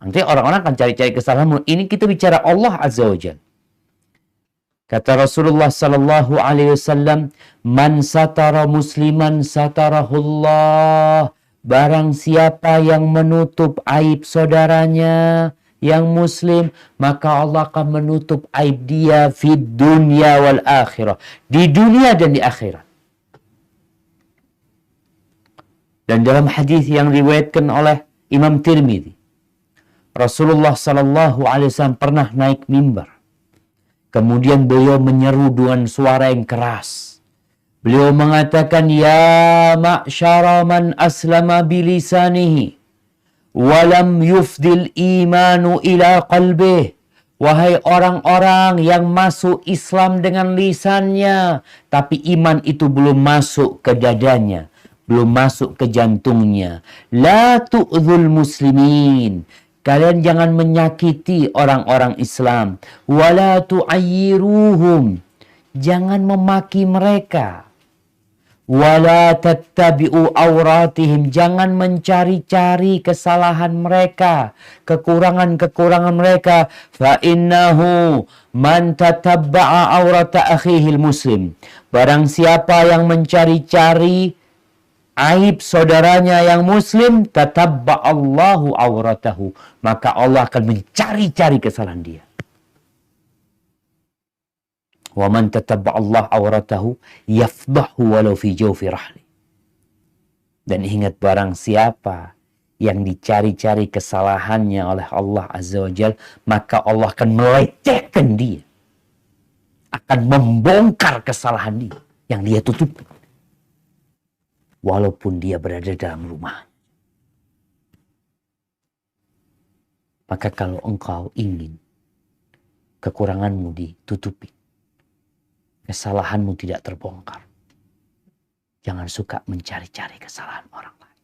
Nanti orang-orang akan cari-cari kesalahanmu. Ini kita bicara Allah Azza wa Jalla. Kata Rasulullah sallallahu alaihi wasallam, "Man satara musliman satarahullah." Barang siapa yang menutup aib saudaranya yang muslim, maka Allah akan menutup aib dia fid dunya wal akhirah. Di dunia dan di akhirat. Dan dalam hadis yang diriwayatkan oleh Imam Tirmidzi, Rasulullah sallallahu alaihi wasallam pernah naik mimbar. Kemudian beliau menyeru dengan suara yang keras. Beliau mengatakan, "Ya ma'syara man aslama bilisanihi, walam yufdil imanu ila qalbih." Wahai orang-orang yang masuk Islam dengan lisannya, tapi iman itu belum masuk ke dadanya, belum masuk ke jantungnya. La tu'dzul muslimin. Kalian jangan menyakiti orang-orang Islam. Wala tu'ayyiruhum. Jangan memaki mereka. Wala tattabi'u awratihim. Jangan mencari-cari kesalahan mereka, kekurangan-kekurangan mereka. Fa innahu man tatabba'a awrata akhihil muslim. Barang siapa yang mencari-cari aib saudaranya yang muslim, tatabba Allahu awratahu, maka Allah akan mencari-cari kesalahan dia. Wa man tatabba Allah awratahu yafdahu walau fi jawfi rahli. Dan ingat, barang siapa yang dicari-cari kesalahannya oleh Allah Azza wa Jalla, maka Allah akan melecehkan dia. Akan membongkar kesalahan dia yang dia tutup. Walaupun dia berada dalam rumah. Maka kalau engkau ingin kekuranganmu ditutupi, kesalahanmu tidak terbongkar, jangan suka mencari-cari kesalahan orang lain.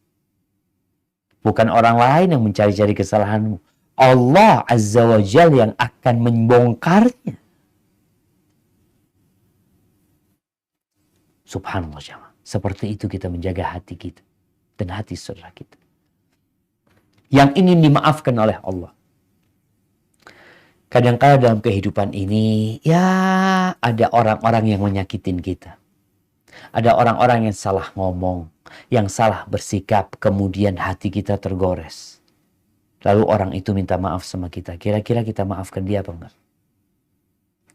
Bukan orang lain yang mencari-cari kesalahanmu. Allah Azza wa Jalla yang akan membongkarnya. Subhanallah jemaah. Seperti itu kita menjaga hati kita dan hati saudara kita yang ingin dimaafkan oleh Allah. Kadang-kadang dalam kehidupan ini, ya ada orang-orang yang menyakitin kita. Ada orang-orang yang salah ngomong, yang salah bersikap, kemudian hati kita tergores. Lalu orang itu minta maaf sama kita. Kira-kira kita maafkan dia apa enggak?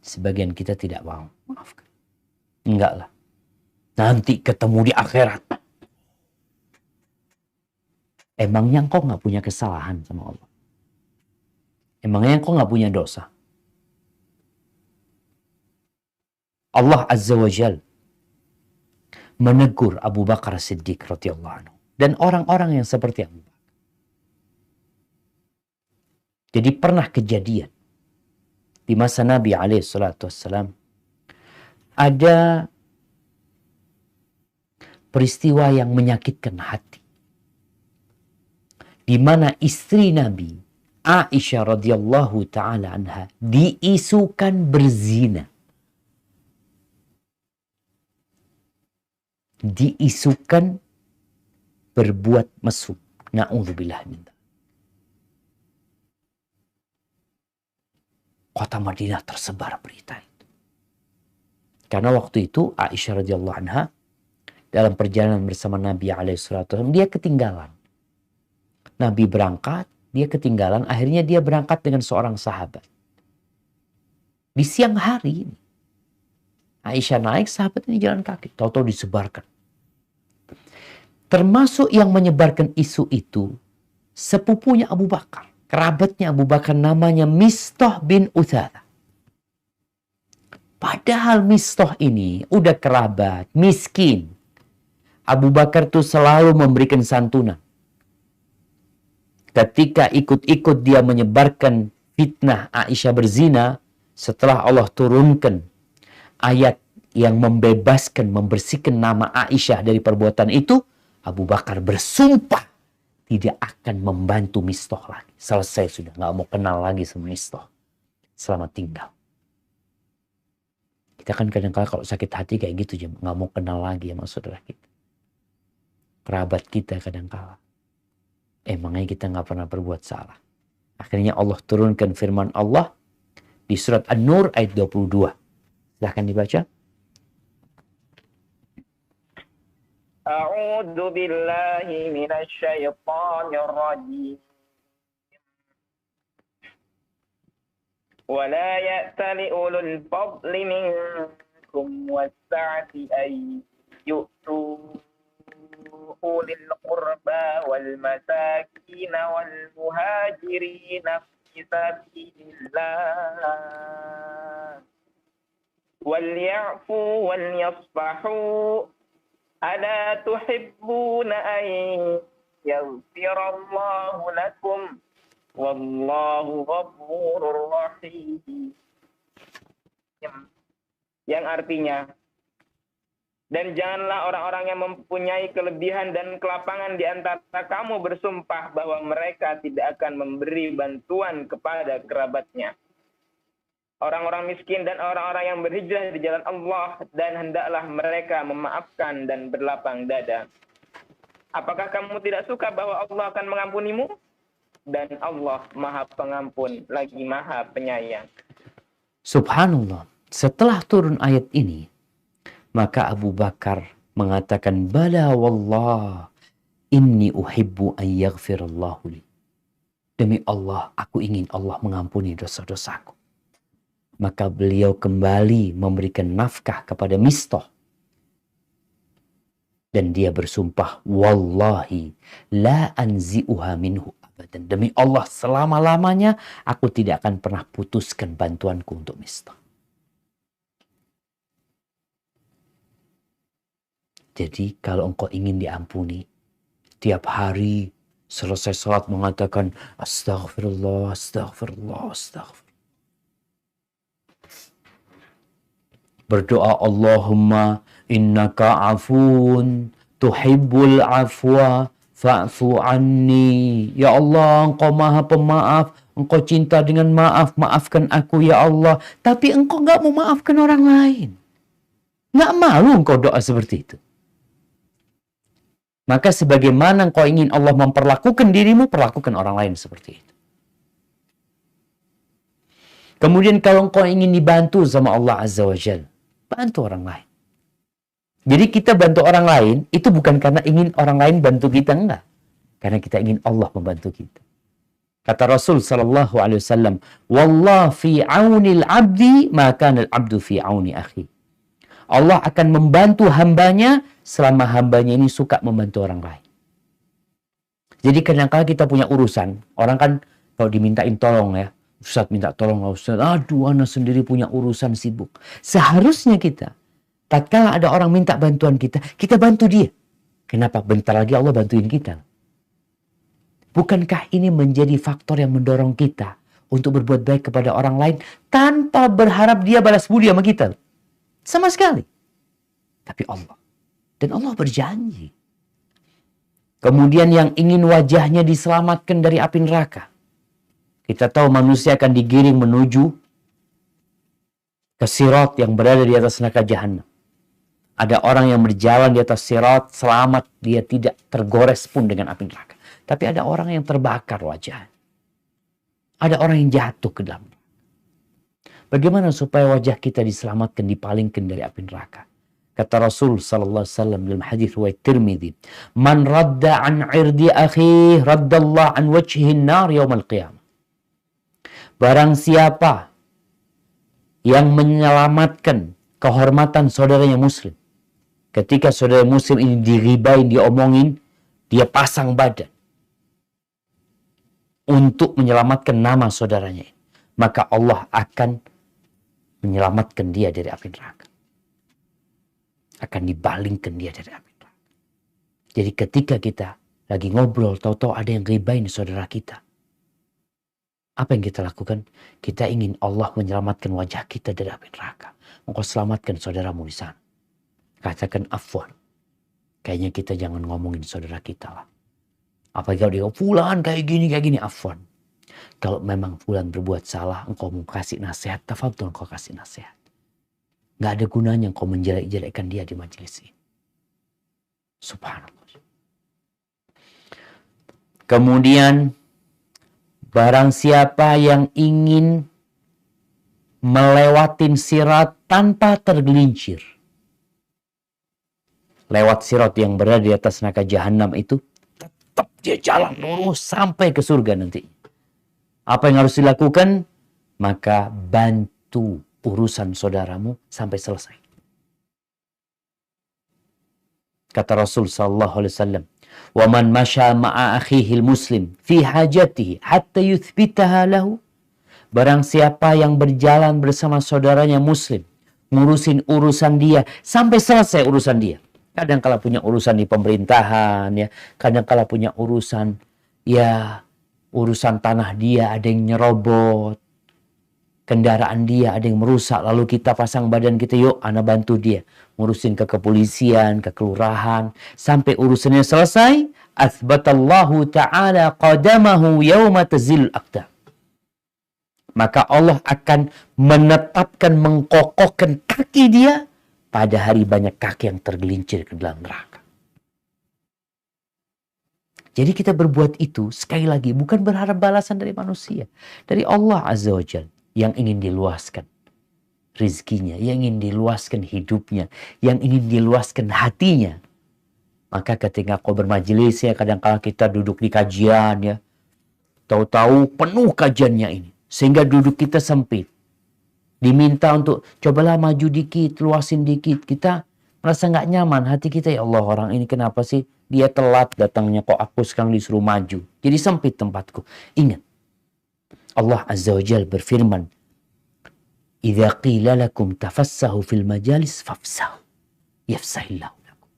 Sebagian kita tidak mau maafkan. Enggak lah. Nanti ketemu di akhirat. Emangnya engkau nggak punya kesalahan sama Allah? Emangnya engkau nggak punya dosa? Allah Azza wa Jal menegur Abu Bakar Siddiq radhiyallahu anhu dan orang-orang yang seperti Abu Bakar. Jadi pernah kejadian di masa Nabi alaihi salatu wassalam, ada peristiwa yang menyakitkan hati, di mana istri Nabi Aisyah radhiyallahu taala anha diisukan berzina. Diisukan berbuat mesum. Na'udzubillah min dzalik. Kota Madinah tersebar berita itu. Karena waktu itu Aisyah radhiyallahu anha dalam perjalanan bersama Nabi alaihi salatu wasallam, dia ketinggalan. Nabi berangkat, dia ketinggalan, akhirnya dia berangkat dengan seorang sahabat. Di siang hari ini, Aisyah naik, sahabat ini jalan kaki. Tahu-tahu disebarkan. Termasuk yang menyebarkan isu itu, sepupunya Abu Bakar. Kerabatnya Abu Bakar namanya Mistah bin Uthathah. Padahal Mistah ini udah kerabat, miskin. Abu Bakar tuh selalu memberikan santunan. Ketika ikut-ikut dia menyebarkan fitnah Aisyah berzina, setelah Allah turunkan ayat yang membebaskan, membersihkan nama Aisyah dari perbuatan itu, Abu Bakar bersumpah tidak akan membantu Mistah lagi. Selesai sudah, nggak mau kenal lagi sama Mistah. Selamat tinggal. Kita kan kadang-kadang kalau sakit hati kayak gitu, nggak mau kenal lagi sama saudara kita. Kerabat kita kadang-kadang. Emangnya kita nggak pernah berbuat salah. Akhirnya Allah turunkan firman Allah di surat An-Nur ayat 22. Silahkan dibaca. A'udzu billahi minasy syaithanir rajim. Wa la ya'tali ulul fadli minkum was-sa'ati ay yu'tu ulil qurba wal masakin wal muhajirin fi sabilillah wal ya'fu wal yasfahu. Ala tuhibbuna an yaghfirallahu lakum wallahu ghafurur rahim. Yang artinya, dan janganlah orang-orang yang mempunyai kelebihan dan kelapangan di antara kamu bersumpah bahwa mereka tidak akan memberi bantuan kepada kerabatnya, orang-orang miskin dan orang-orang yang berhijrah di jalan Allah, dan hendaklah mereka memaafkan dan berlapang dada. Apakah kamu tidak suka bahwa Allah akan mengampunimu? Dan Allah Maha Pengampun lagi Maha Penyayang. Subhanallah. Setelah turun ayat ini, maka Abu Bakar mengatakan, Bala wallah, inni uhibbu an yaghfirallahu li. Demi Allah, aku ingin Allah mengampuni dosa-dosaku. Maka beliau kembali memberikan nafkah kepada Mistah. Dan dia bersumpah, Wallahi la anzi'uha minhu abadan. Demi Allah, selama-lamanya aku tidak akan pernah putuskan bantuanku untuk Mistah. Jadi kalau engkau ingin diampuni, tiap hari selesai salat mengatakan, Astaghfirullah, Astaghfirullah, Astaghfirullah. Berdoa, Allahumma innaka afun tuhibbul afwa fa'fu anni. Ya Allah, engkau maha pemaaf, engkau cinta dengan maaf, maafkan aku ya Allah. Tapi engkau nggak mau maafkan orang lain. Nggak malu engkau doa seperti itu. Maka sebagaimana engkau ingin Allah memperlakukan dirimu, perlakukan orang lain seperti itu. Kemudian kalau engkau ingin dibantu sama Allah Azza wa Jalla, bantu orang lain. Jadi kita bantu orang lain, itu bukan karena ingin orang lain bantu kita, enggak. Karena kita ingin Allah membantu kita. Kata Rasul sallallahu alaihi wasallam, "Wallah fi aunil abdi, maka al abdu fi auni akhi." Allah akan membantu hambanya selama hambanya ini suka membantu orang lain. Jadi kadang-kadang kita punya urusan, orang kan kalau dimintain tolong ya, Ustaz minta tolong Ustaz. Aduh, ana sendiri punya urusan sibuk. Seharusnya kita, tatkala ada orang minta bantuan kita, kita bantu dia. Kenapa? Bentar lagi Allah bantuin kita. Bukankah ini menjadi faktor yang mendorong kita untuk berbuat baik kepada orang lain tanpa berharap dia balas budi sama kita? Sama sekali. Tapi Allah. Dan Allah berjanji. Kemudian yang ingin wajahnya diselamatkan dari api neraka. Kita tahu manusia akan digiring menuju ke sirat yang berada di atas neraka jahanam. Ada orang yang berjalan di atas sirat selamat, dia tidak tergores pun dengan api neraka. Tapi ada orang yang terbakar wajahnya. Ada orang yang jatuh ke dalam. Bagaimana supaya wajah kita diselamatkan, dipalingkan dari api neraka? Kata Rasul sallallahu alaihi wasallam dalam hadis riwayat Tirmidzi, "Man radda an 'irdi akhihi, raddallahu an wajhihi an-nar yaumil qiyamah." Barang siapa yang menyelamatkan kehormatan saudaranya muslim, ketika saudara muslim ini diribain, diomongin, dia pasang badan untuk menyelamatkan nama saudaranya, maka Allah akan menyelamatkan dia dari api neraka. Akan dibalingkan dia dari api neraka. Jadi ketika kita lagi ngobrol, tahu-tahu ada yang ribain saudara kita. Apa yang kita lakukan? Kita ingin Allah menyelamatkan wajah kita dari api neraka. Engkau selamatkan saudaramu di sana. Katakan afwan. Kayaknya kita jangan ngomongin saudara kita lah. Apalagi kalau dia fulan kayak gini, afwan. Kalau memang fulan berbuat salah, engkau mau kasih nasihat, tafadhol engkau kasih nasihat. Gak ada gunanya engkau menjelek-jelekkan dia di majelis ini. Subhanallah. Kemudian, barang siapa yang ingin melewatin sirat tanpa tergelincir. Lewat sirat yang berada di atas neraka jahanam itu, tetap dia jalan lurus sampai ke surga nanti. Apa yang harus dilakukan? Maka bantu urusan saudaramu sampai selesai. Kata Rasul sallallahu alaihi wasallam, "Wa man masya ma'a akhihi muslim fi hajatihi hatta yuthbitaha lahu." Barang siapa yang berjalan bersama saudaranya muslim, ngurusin urusan dia sampai selesai urusan dia. Kadang kala punya urusan di pemerintahan, ya, kadang kala punya urusan, ya, urusan tanah dia ada yang nyerobot, kendaraan dia ada yang merusak, lalu kita pasang badan kita, yuk ana bantu dia ngurusin ke kepolisian, ke kelurahan, sampai urusannya selesai. Athbatallahu ta'ala qadamahu yawma tazil aqdam. Maka Allah akan menetapkan, mengkokohkan kaki dia pada hari banyak kaki yang tergelincir ke dalam neraka. Jadi kita berbuat itu sekali lagi bukan berharap balasan dari manusia, dari Allah Azza wa Jalla yang ingin diluaskan rizkinya, yang ingin diluaskan hidupnya, yang ingin diluaskan hatinya. Maka ketika kau bermajelis, ya, kadang-kala kita duduk di kajian, ya, tahu-tahu penuh kajiannya ini, sehingga duduk kita sempit. Diminta untuk cobalah maju dikit, luasin dikit. Kita merasa nggak nyaman. Hati kita, ya Allah, orang ini kenapa sih dia telat datangnya, kok aku sekarang disuruh maju. Jadi sempit tempatku. Ingat, Allah Azza wa Jalla berfirman, "Idza qila lakum tafassahu fil majalis fafsahu yafsahillahu lakum."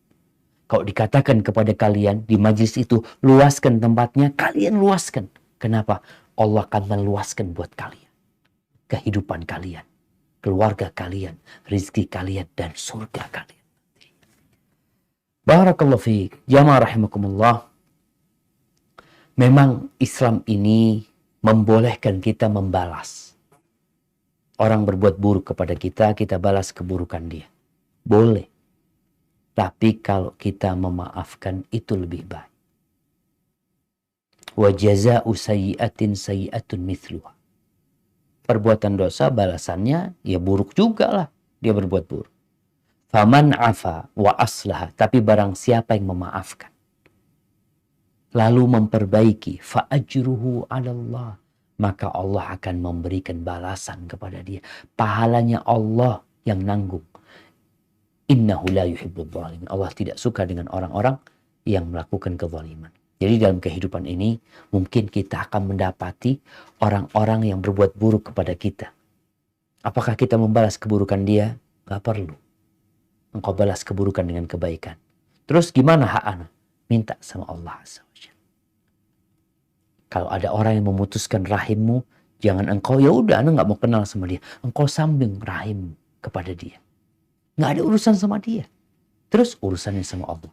Kalau dikatakan kepada kalian di majlis itu, luaskan tempatnya, kalian luaskan. Kenapa? Allah akan meluaskan buat kalian kehidupan kalian, keluarga kalian, rizki kalian, dan surga kalian. Barakallahu fiik. Jamaah rahimakumullah. Memang Islam ini membolehkan kita membalas. Orang berbuat buruk kepada kita, kita balas keburukan dia. Boleh. Tapi kalau kita memaafkan, itu lebih baik. Wa jaza'u sayyi'atin sayyi'atun mithluha. Perbuatan dosa balasannya ya buruk juga lah. Dia berbuat buruk. Faman afa wa aslaha. Tapi barang siapa yang memaafkan, lalu memperbaiki, fa ajruhu 'ala Allah, maka Allah akan memberikan balasan kepada dia. Pahalanya Allah yang nanggung. Innahu la yuhibbul zalimin. Allah tidak suka dengan orang-orang yang melakukan kezaliman. Jadi dalam kehidupan ini mungkin kita akan mendapati orang-orang yang berbuat buruk kepada kita. Apakah kita membalas keburukan dia? Gak perlu. Engkau balas keburukan dengan kebaikan. Terus gimana hak ana? Minta sama Allah Azza wa Jalla. Kalau ada orang yang memutuskan rahimmu, jangan engkau, ya udah ana gak mau kenal sama dia. Engkau sambung rahimmu kepada dia. Gak ada urusan sama dia. Terus urusannya sama Allah.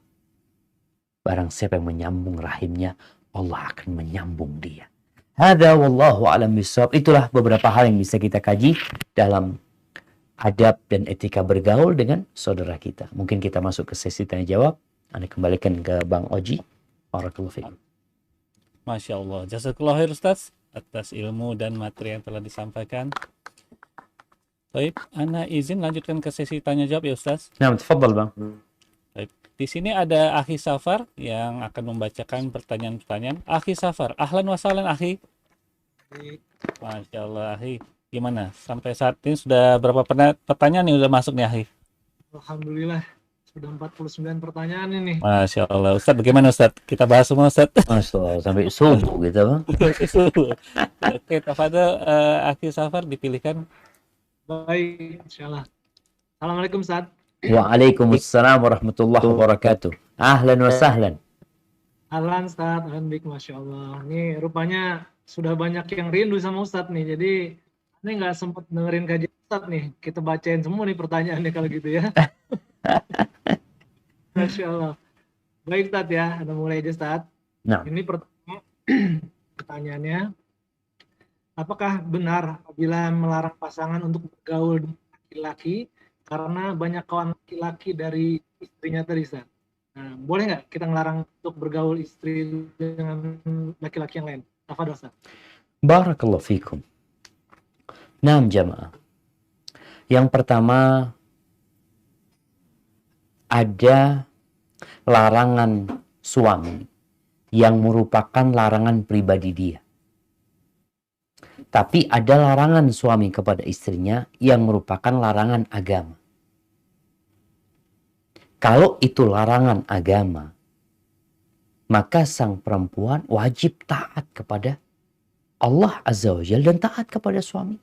Barang siapa yang menyambung rahimnya, Allah akan menyambung dia. Hadza wallahu a'lam bishawab. Itulah beberapa hal yang bisa kita kaji dalam adab dan etika bergaul dengan saudara kita. Mungkin kita masuk ke sesi tanya jawab. Anda kembalikan ke Bang Oji. Barakallahu fiikum. Masya Allah. Jazakallahu khair Ustaz atas ilmu dan materi yang telah disampaikan. Baik, Ana izin lanjutkan ke sesi tanya jawab ya Ustaz. Nah, tafadhal Bang. Baik. Di sini ada Akhi Safar yang akan membacakan pertanyaan-pertanyaan. Akhi Safar, ahlan wa sahlan Akhi. Masya Allah Akhi. Gimana? Sampai saat ini sudah berapa pertanyaan yang sudah masuk nih Akhi? Alhamdulillah sudah 49 pertanyaan ini. Masya Allah. Ustaz bagaimana Ustaz? Kita bahas semua Ustaz. Masya Allah, sampai subuh gitu Bang. Oke, tafadhol Akhi Safar dipilihkan. Baik, insyaallah. Assalamualaikum Ustaz. Waalaikumsalam warahmatullahi wabarakatuh. Ahlan wa sahlan. Ahlan Ustaz, alhamdulillah, Masya Allah. Ini rupanya sudah banyak yang rindu sama Ustaz nih. Jadi ini nggak sempat dengerin kajian Ustaz nih. Kita bacain semua nih pertanyaannya kalau gitu ya. Masya Allah. Baik Ustaz ya, ada mulai aja Ustaz. Nah. Ini pertanyaannya. Apakah benar apabila melarang pasangan untuk bergaul dengan laki-laki karena banyak kawan laki-laki dari istrinya tadi Ustaz? Nah, boleh nggak kita ngelarang untuk bergaul istri dengan laki-laki yang lain? Tafadhol Ustaz. Barakallahu fikum. Naam jamaah. Yang pertama, ada larangan suami yang merupakan larangan pribadi dia. Tapi ada larangan suami kepada istrinya yang merupakan larangan agama. Kalau itu larangan agama, maka sang perempuan wajib taat kepada Allah Azza wa Jalla dan taat kepada suami.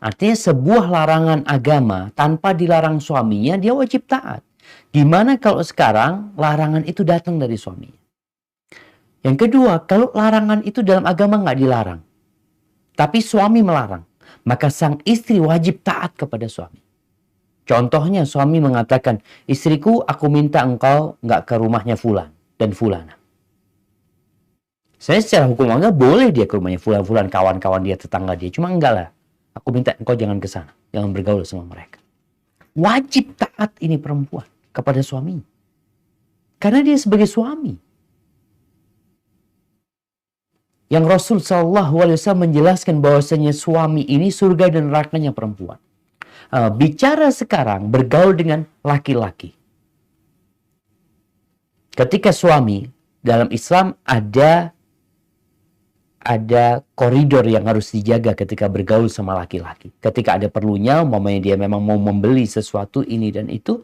Artinya sebuah larangan agama tanpa dilarang suaminya, dia wajib taat. Gimana kalau sekarang larangan itu datang dari suaminya? Yang kedua, kalau larangan itu dalam agama nggak dilarang, tapi suami melarang, maka sang istri wajib taat kepada suami. Contohnya suami mengatakan, istriku aku minta engkau nggak ke rumahnya fulan dan fulana. Saya secara hukum agama boleh dia ke rumahnya fulan-fulan, kawan-kawan dia, tetangga dia. Cuma enggak lah. Aku minta engkau jangan ke sana, jangan bergaul sama mereka. Wajib taat ini perempuan kepada suaminya. Karena dia sebagai suami. Yang Rasul SAW menjelaskan bahwasanya suami ini surga dan nerakanya perempuan. Bicara sekarang bergaul dengan laki-laki. Ketika suami dalam Islam ada koridor yang harus dijaga ketika bergaul sama laki-laki. Ketika ada perlunya, umpamanya dia memang mau membeli sesuatu ini dan itu,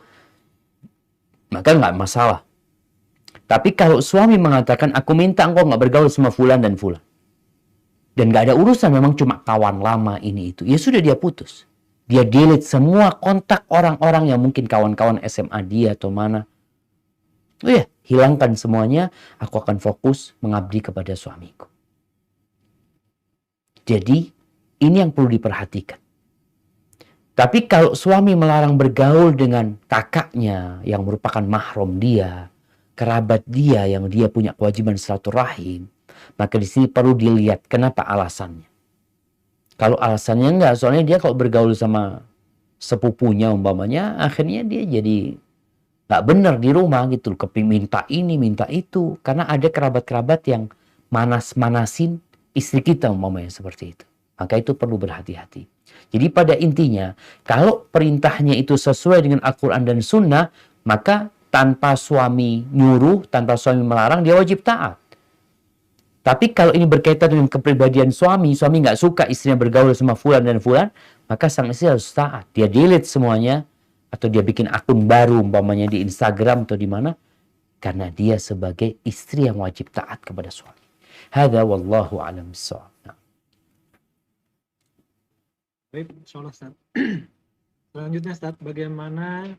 maka nggak masalah. Tapi kalau suami mengatakan, aku minta engkau nggak bergaul sama fulan dan fulan. Dan nggak ada urusan, memang cuma kawan lama ini itu. Ya sudah, dia putus. Dia delete semua kontak orang-orang yang mungkin kawan-kawan SMA dia atau mana. Oh ya, hilangkan semuanya. Aku akan fokus mengabdi kepada suamiku. Jadi, ini yang perlu diperhatikan. Tapi kalau suami melarang bergaul dengan kakaknya yang merupakan mahram dia, kerabat dia yang dia punya kewajiban silaturahim, maka di sini perlu dilihat kenapa alasannya. Kalau alasannya enggak, soalnya dia kalau bergaul sama sepupunya umpamanya, akhirnya dia jadi nggak benar di rumah gitu, minta ini, minta itu, karena ada kerabat-kerabat yang manas-manasin istri kita umpamanya seperti itu. Maka itu perlu berhati-hati. Jadi pada intinya, kalau perintahnya itu sesuai dengan Al-Quran dan Sunnah, maka tanpa suami nyuruh, tanpa suami melarang, dia wajib taat. Tapi kalau ini berkaitan dengan kepribadian suami nggak suka istrinya bergaul sama fulan dan fulan, maka sang istri harus taat. Dia delete semuanya, atau dia bikin akun baru, umpamanya di Instagram atau di mana, karena dia sebagai istri yang wajib taat kepada suami. Hadza wallahu a'lam bissawab. Nah, Baik, insyaallah Ustaz. Selanjutnya Ustaz, bagaimana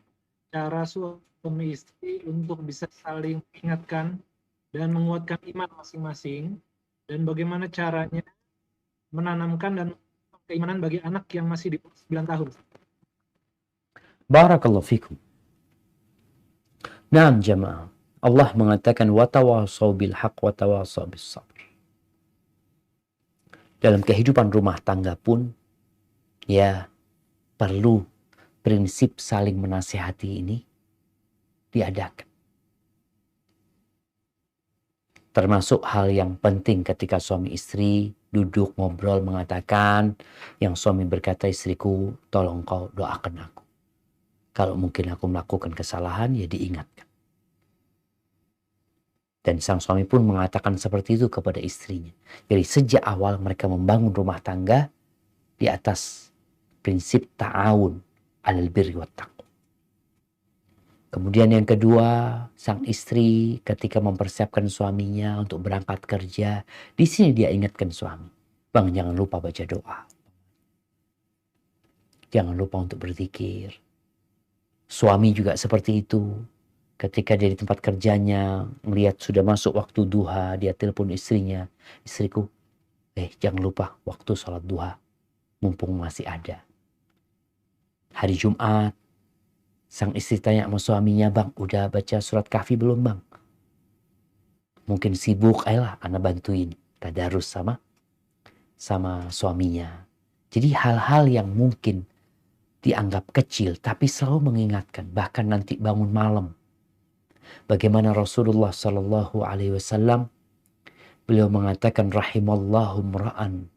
cara suami istri untuk bisa saling mengingatkan dan menguatkan iman masing-masing, dan bagaimana caranya menanamkan dan keimanan bagi anak yang masih di bawah 9 tahun. Barakallahu fikum. Naam jamaah. Allah mengatakan watawasau bil haq watawasau bis sabr. Dalam kehidupan rumah tangga pun ya perlu prinsip saling menasihati ini diadakan. Termasuk hal yang penting ketika suami istri duduk ngobrol mengatakan, yang suami berkata, istriku tolong kau doakan aku. Kalau mungkin aku melakukan kesalahan ya diingatkan. Dan sang suami pun mengatakan seperti itu kepada istrinya. Jadi sejak awal mereka membangun rumah tangga di atas prinsip ta'awun alal birri wat taqwa. Kemudian yang kedua, sang istri ketika mempersiapkan suaminya untuk berangkat kerja, di sini dia ingatkan suami, bang jangan lupa baca doa, jangan lupa untuk berzikir. Suami juga seperti itu, ketika dia di tempat kerjanya melihat sudah masuk waktu duha, dia telepon istrinya, istriku, jangan lupa waktu sholat duha, mumpung masih ada. Hari Jumat, sang istri tanya sama suaminya, bang udah baca surat kahfi belum bang? Mungkin sibuk, ayolah anak bantuin tadarus sama suaminya. Jadi hal-hal yang mungkin dianggap kecil tapi selalu mengingatkan, bahkan nanti bangun malam. Bagaimana Rasulullah Sallallahu Alaihi Wasallam beliau mengatakan rahimallahu mra'an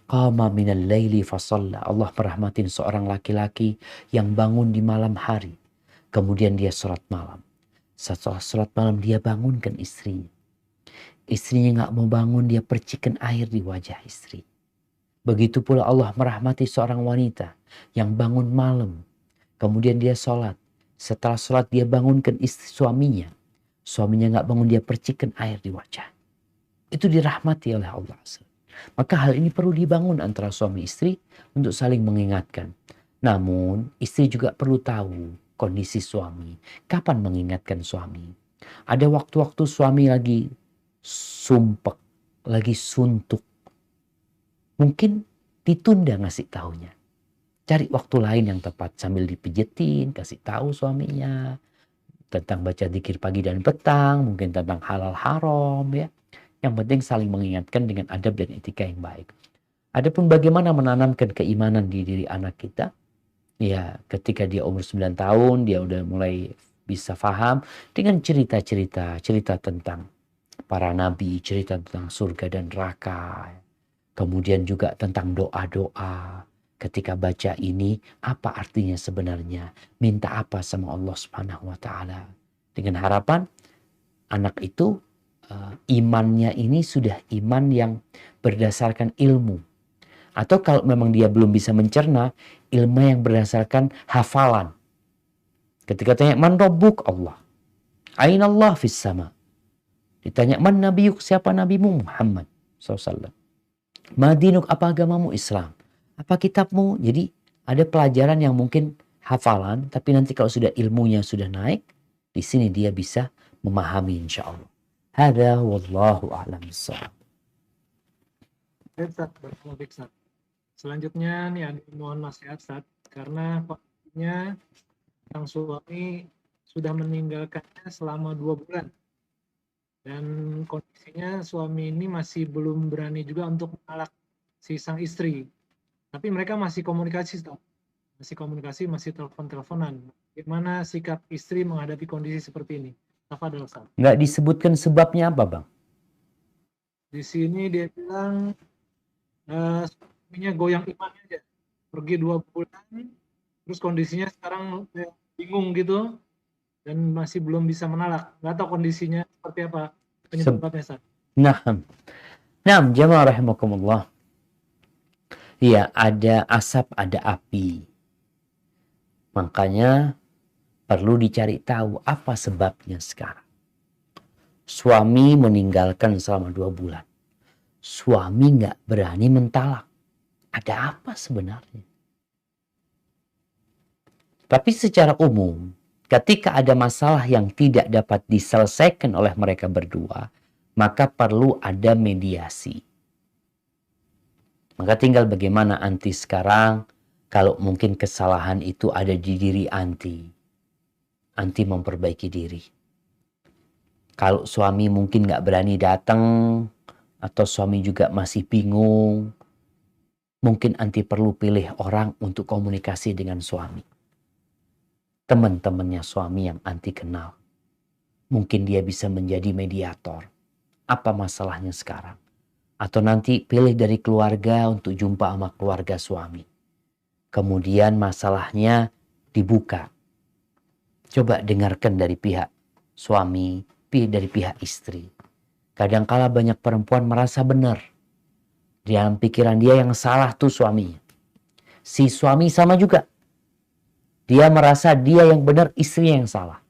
qama minal laili fasalla. Allah merahmatin seorang laki-laki yang bangun di malam hari, kemudian dia sholat malam. Setelah sholat malam dia bangunkan istrinya. Istrinya nggak mau bangun, dia percikan air di wajah istri. Begitu pula Allah merahmati seorang wanita yang bangun malam, kemudian dia sholat. Setelah sholat dia bangunkan istri suaminya. Suaminya nggak bangun, dia percikan air di wajah. Itu dirahmati oleh Allah. Maka hal ini perlu dibangun antara suami istri untuk saling mengingatkan. Namun istri juga perlu tahu kondisi suami. Kapan mengingatkan suami? Ada waktu-waktu suami lagi sumpek, lagi suntuk. Mungkin ditunda ngasih tahunya. Cari waktu lain yang tepat sambil dipijetin, kasih tahu suaminya tentang baca zikir pagi dan petang, mungkin tentang halal haram ya. Yang penting saling mengingatkan dengan adab dan etika yang baik. Adapun bagaimana menanamkan keimanan di diri anak kita, ya ketika dia umur 9 tahun, dia udah mulai bisa faham dengan cerita tentang para nabi, cerita tentang surga dan neraka. Kemudian juga tentang doa-doa. Ketika baca ini, apa artinya sebenarnya? Minta apa sama Allah Subhanahu wa Ta'ala? Dengan harapan anak itu imannya ini sudah iman yang berdasarkan ilmu. Atau kalau memang dia belum bisa mencerna, ilmu yang berdasarkan hafalan. Ketika tanya, man rabbuk? Allah. Aina Allah fis sama. Ditanya, man nabiyuk? Siapa nabimu? Muhammad SAW. Madinuk? Apa agamamu? Islam. Apa kitabmu? Jadi ada pelajaran yang mungkin hafalan, tapi nanti kalau sudah ilmunya sudah naik, di sini dia bisa memahami insya Allah. Hada wallahu a'lam bissawab. Selanjutnya nih ada mohon nasihat Ustaz, karena faktornya sang suami sudah meninggalkannya selama 2 bulan. Dan kondisinya suami ini masih belum berani juga untuk menolak si sang istri. Tapi mereka masih komunikasi, Ustaz. Masih telepon-teleponan. Bagaimana sikap istri menghadapi kondisi seperti ini? Tafadhol, Ustaz. Nggak disebutkan sebabnya apa, Bang? Di sini dia bilang suaminya goyang imannya aja. Pergi 2 bulan, terus kondisinya sekarang bingung gitu, dan masih belum bisa menolak. Nggak tahu kondisinya seperti apa penyebabnya, Ustaz. Nah, jamaah rahimakumullah. Iya, ada asap, ada api. Makanya perlu dicari tahu apa sebabnya sekarang. Suami meninggalkan selama 2 bulan. Suami nggak berani mentalak. Ada apa sebenarnya? Tapi secara umum, ketika ada masalah yang tidak dapat diselesaikan oleh mereka berdua, maka perlu ada mediasi. Maka tinggal bagaimana anti sekarang, kalau mungkin kesalahan itu ada di diri anti. Anti memperbaiki diri. Kalau suami mungkin nggak berani datang, atau suami juga masih bingung, mungkin anti perlu pilih orang untuk komunikasi dengan suami. Teman-temannya suami yang anti kenal. Mungkin dia bisa menjadi mediator. Apa masalahnya sekarang? Atau nanti pilih dari keluarga untuk jumpa sama keluarga suami. Kemudian masalahnya dibuka. Coba dengarkan dari pihak suami, dari pihak istri. Kadangkala banyak perempuan merasa benar. Di dalam pikiran dia yang salah tuh suaminya. Si suami sama juga. Dia merasa dia yang benar, istrinya yang salah.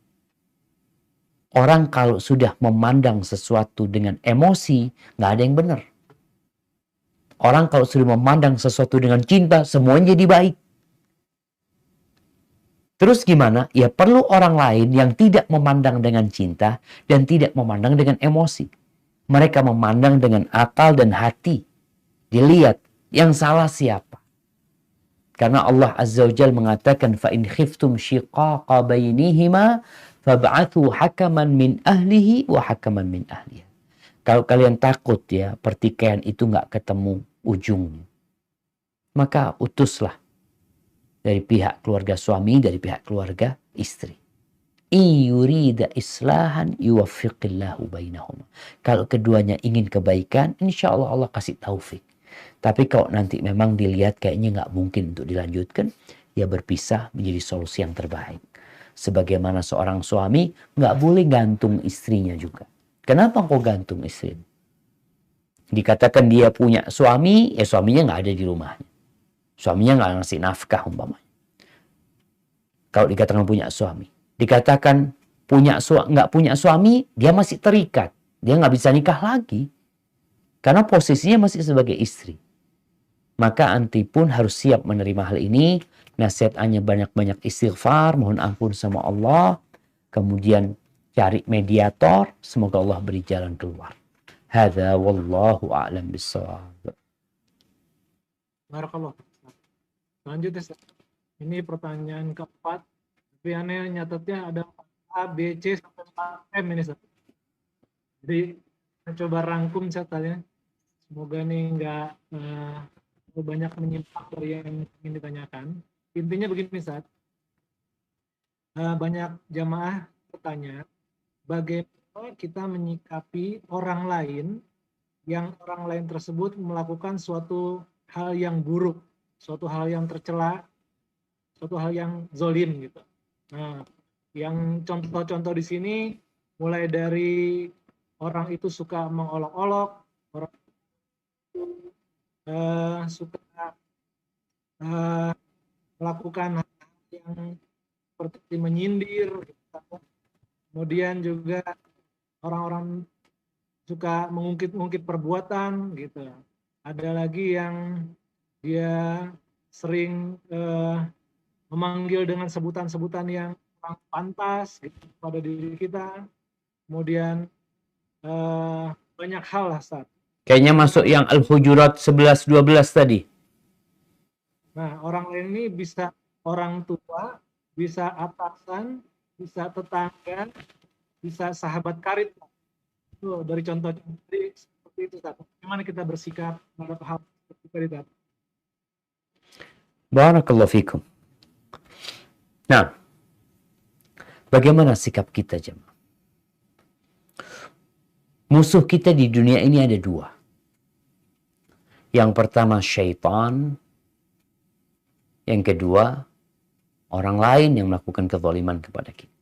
Orang kalau sudah memandang sesuatu dengan emosi, nggak ada yang benar. Orang kalau sudah memandang sesuatu dengan cinta, semuanya jadi baik. Terus gimana? Ya perlu orang lain yang tidak memandang dengan cinta dan tidak memandang dengan emosi. Mereka memandang dengan akal dan hati. Dilihat yang salah siapa. Karena Allah Azza wa Jalla mengatakan فَإِنْ خِفْتُمْ شِقَاقَ بَيْنِهِمَا فَابْعَثُوا حَكَمًا مِنْ أَهْلِهِ وَحَكَمًا مِنْ أَهْلِهَا. Kalau kalian takut ya pertikaian itu nggak ketemu ujungnya, maka utuslah dari pihak keluarga suami, dari pihak keluarga istri. إِنْ يُرِيدَ إِصْلَاحًا يُوَفِّقِ اللَّهُ بَيْنَهُمَا. Kalau keduanya ingin kebaikan, insya Allah Allah kasih taufik. Tapi kalau nanti memang dilihat kayaknya nggak mungkin untuk dilanjutkan, ya berpisah menjadi solusi yang terbaik. Sebagaimana seorang suami nggak boleh gantung istrinya juga. Kenapa kok gantung istri? Dikatakan dia punya suami, ya suaminya nggak ada di rumahnya. Suaminya nggak ngasih nafkah umpamanya. Kalau dikatakan punya suami. Dikatakan nggak punya suami, dia masih terikat. Dia nggak bisa nikah lagi. Karena posisinya masih sebagai istri. Maka anti pun harus siap menerima hal ini. Nasihatnya banyak-banyak istighfar, mohon ampun sama Allah. Kemudian cari mediator, semoga Allah beri jalan keluar. Hadza wallahu a'lam bissawab. Barakallah. Selanjutnya, ini pertanyaan keempat. Tapi aneh nyatetnya ada A, B, C, sampai 4M ini. Jadi, saya coba rangkum catatannya. Semoga ini nggak banyak menyimpang dari yang ingin ditanyakan. Intinya begini, Ustaz. Banyak jamaah bertanya, bagaimana kita menyikapi orang lain yang orang lain tersebut melakukan suatu hal yang buruk, suatu hal yang tercela, suatu hal yang zolim gitu. Nah, yang contoh-contoh di sini mulai dari orang itu suka mengolok-olok, orang suka melakukan hal yang seperti menyindir, kemudian juga orang-orang suka mengungkit-ungkit perbuatan gitu. Ada lagi yang dia sering memanggil dengan sebutan-sebutan yang kurang pantas gitu, pada diri kita. Kemudian banyak hal lah, Ustaz. Kayaknya masuk yang Al-Hujurat 11-12 tadi. Nah, orang lain ini bisa orang tua, bisa atasan, bisa tetangga, bisa sahabat karib. Itu dari contoh-contoh seperti itu, Ustaz. Bagaimana kita bersikap terhadap hal seperti itu? Barakallahu fikum. Nah, bagaimana sikap kita, jemaah? Musuh kita di dunia ini ada dua. Yang pertama syaitan. Yang kedua, orang lain yang melakukan kezaliman kepada kita.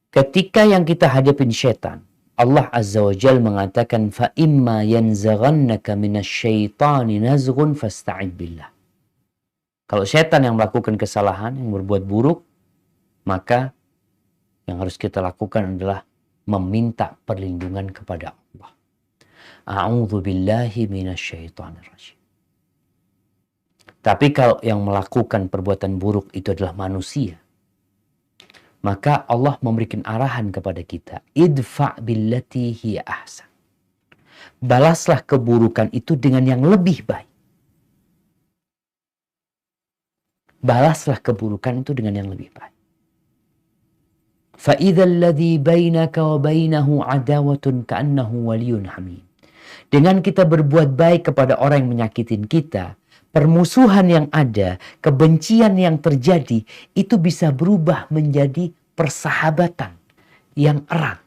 Ketika yang kita hadapin syaitan, Allah Azza wa Jalla mengatakan, فَإِمَّا يَنْزَغَنَّكَ مِنَ الشَّيْطَانِ نَزْغٌ فَاسْتَعِذْ بِاللَّهِ. Kalau syaitan yang melakukan kesalahan, yang berbuat buruk, maka yang harus kita lakukan adalah meminta perlindungan kepada Allah. A'udzu billahi minasyaitonir rajim. Tapi kalau yang melakukan perbuatan buruk itu adalah manusia, maka Allah memberikan arahan kepada kita, idfa' billati hiya ahsan. Balaslah keburukan itu dengan yang lebih baik. Balaslah keburukan itu dengan yang lebih baik. فَإِذَا الَّذِي بَيْنَكَ وَبَيْنَهُ عَدَاوَةٌ كَأَنَّهُ وَلِيٌّ حَمِيمٌ. Dengan kita berbuat baik kepada orang yang menyakitin kita, permusuhan yang ada, kebencian yang terjadi, itu bisa berubah menjadi persahabatan yang erat.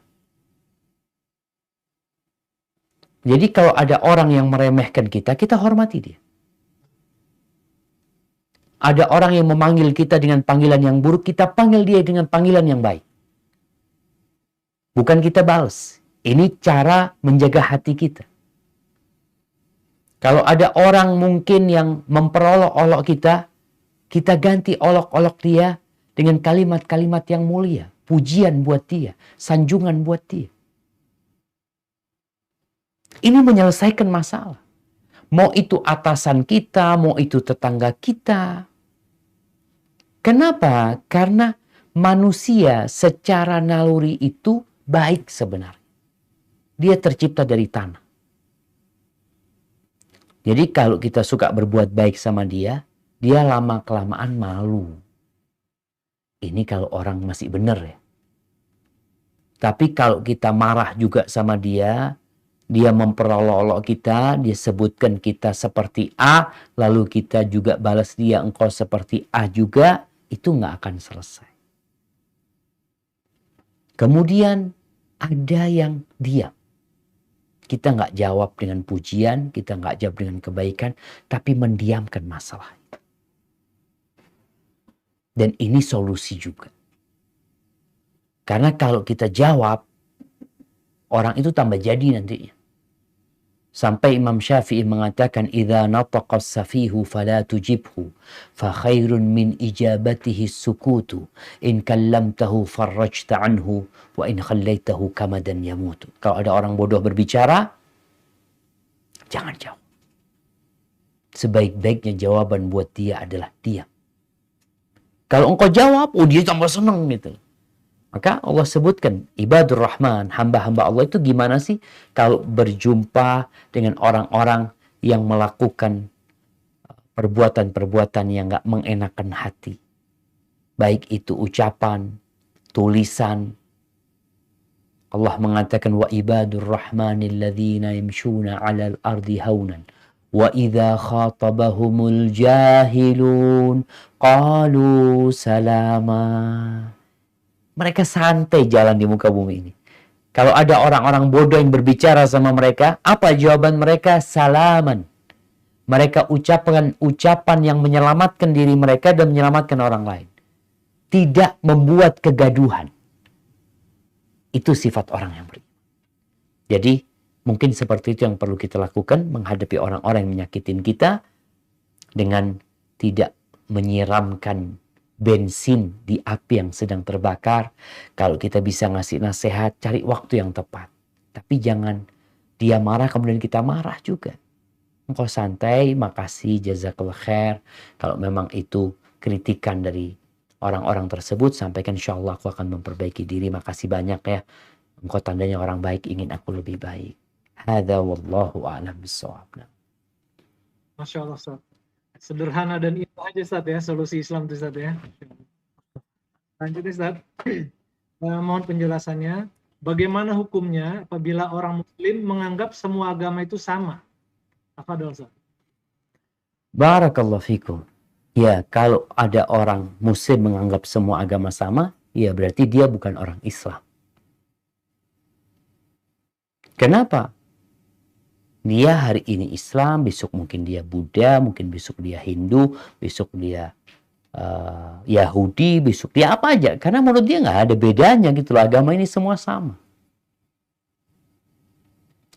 Jadi kalau ada orang yang meremehkan kita, kita hormati dia. Ada orang yang memanggil kita dengan panggilan yang buruk, kita panggil dia dengan panggilan yang baik. Bukan kita balas. Ini cara menjaga hati kita. Kalau ada orang mungkin yang memperolok-olok kita, kita ganti olok-olok dia dengan kalimat-kalimat yang mulia. Pujian buat dia, sanjungan buat dia. Ini menyelesaikan masalah. Mau itu atasan kita, mau itu tetangga kita. Kenapa? Karena manusia secara naluri itu baik sebenarnya. Dia tercipta dari tanah. Jadi kalau kita suka berbuat baik sama dia, dia lama-kelamaan malu. Ini kalau orang masih benar ya. Tapi kalau kita marah juga sama dia, dia memperolok-olok kita, dia sebutkan kita seperti A, lalu kita juga balas dia, engkau seperti A juga, itu nggak akan selesai. Kemudian ada yang diam. Kita nggak jawab dengan pujian, kita nggak jawab dengan kebaikan, tapi mendiamkan masalah itu. Dan ini solusi juga. Karena kalau kita jawab, orang itu tambah jadi nantinya. Sampai Imam Syafi'i mengatakan, "Idza nataqa as-safihu fala tujibhu, fa khairun min ijabatihi as-sukutu. In kallamtahu farrajta anhu, wa in khallaitahu kamadan yamutu." Kalau ada orang bodoh berbicara, jangan jawab. Sebaik-baiknya jawaban buat dia adalah diam. Kalau engkau jawab, dia tambah senang gitu. Maka Allah sebutkan, ibadur rahman, hamba-hamba Allah itu gimana sih kalau berjumpa dengan orang-orang yang melakukan perbuatan-perbuatan yang gak mengenakan hati. Baik itu ucapan, tulisan. Allah mengatakan, wa ibadur rahmanil ladzina yamshuna 'alal ardi haunan. Wa idza khatabahumul jahilun qalu salama. Mereka santai jalan di muka bumi ini. Kalau ada orang-orang bodoh yang berbicara sama mereka, apa jawaban mereka? Salaman. Mereka ucapkan ucapan yang menyelamatkan diri mereka dan menyelamatkan orang lain. Tidak membuat kegaduhan. Itu sifat orang yang beriman. Jadi, mungkin seperti itu yang perlu kita lakukan, menghadapi orang-orang yang menyakitin kita dengan tidak menyiramkan bensin di api yang sedang terbakar. Kalau kita bisa ngasih nasihat, cari waktu yang tepat. Tapi jangan dia marah kemudian kita marah juga. Engkau santai, makasih, jazakallah khair. Kalau memang itu kritikan dari orang-orang tersebut, sampaikan, insya Allah aku akan memperbaiki diri. Makasih banyak ya. Engkau tandanya orang baik, ingin aku lebih baik. Hadza wallahu a'lam bissawab. Masya Allah, Ustaz. Sederhana dan itu aja, Ustaz ya, solusi Islam itu, Ustaz ya. Lanjut, Ustaz. Mohon penjelasannya. Bagaimana hukumnya apabila orang Muslim menganggap semua agama itu sama? Apa doa, Ustaz? Barakallahu fikum. Ya, kalau ada orang Muslim menganggap semua agama sama, ya berarti dia bukan orang Islam. Kenapa? Dia hari ini Islam, besok mungkin dia Buddha, mungkin besok dia Hindu, besok dia Yahudi, besok dia apa aja. Karena menurut dia nggak ada bedanya gitu loh. Agama ini semua sama.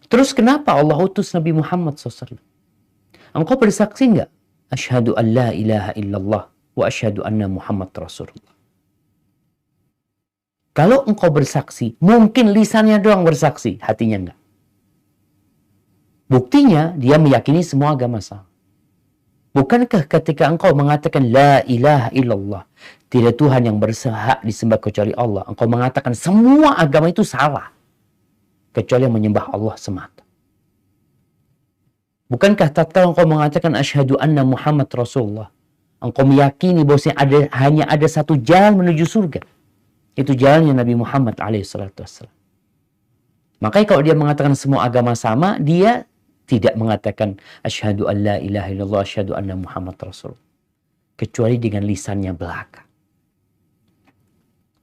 Terus kenapa Allah utus Nabi Muhammad SAW? Engkau bersaksi nggak? Asyhadu an la ilaha illallah wa asyhadu anna Muhammad Rasulullah. Kalau engkau bersaksi, mungkin lisannya doang bersaksi, hatinya enggak. Buktinya, dia meyakini semua agama sama. Bukankah ketika engkau mengatakan la ilaha illallah, tidak Tuhan yang berhak disembah kecuali Allah, engkau mengatakan semua agama itu salah, kecuali yang menyembah Allah semata. Bukankah tatkala engkau mengatakan asyhadu anna Muhammad Rasulullah, engkau meyakini bahwasanya hanya ada satu jalan menuju surga, itu jalannya Nabi Muhammad alaihissalam. Makanya kalau dia mengatakan semua agama sama, dia tidak mengatakan asyhadu an la ilaha illallah, asyhadu anna Muhammad Rasul, kecuali dengan lisannya belaka.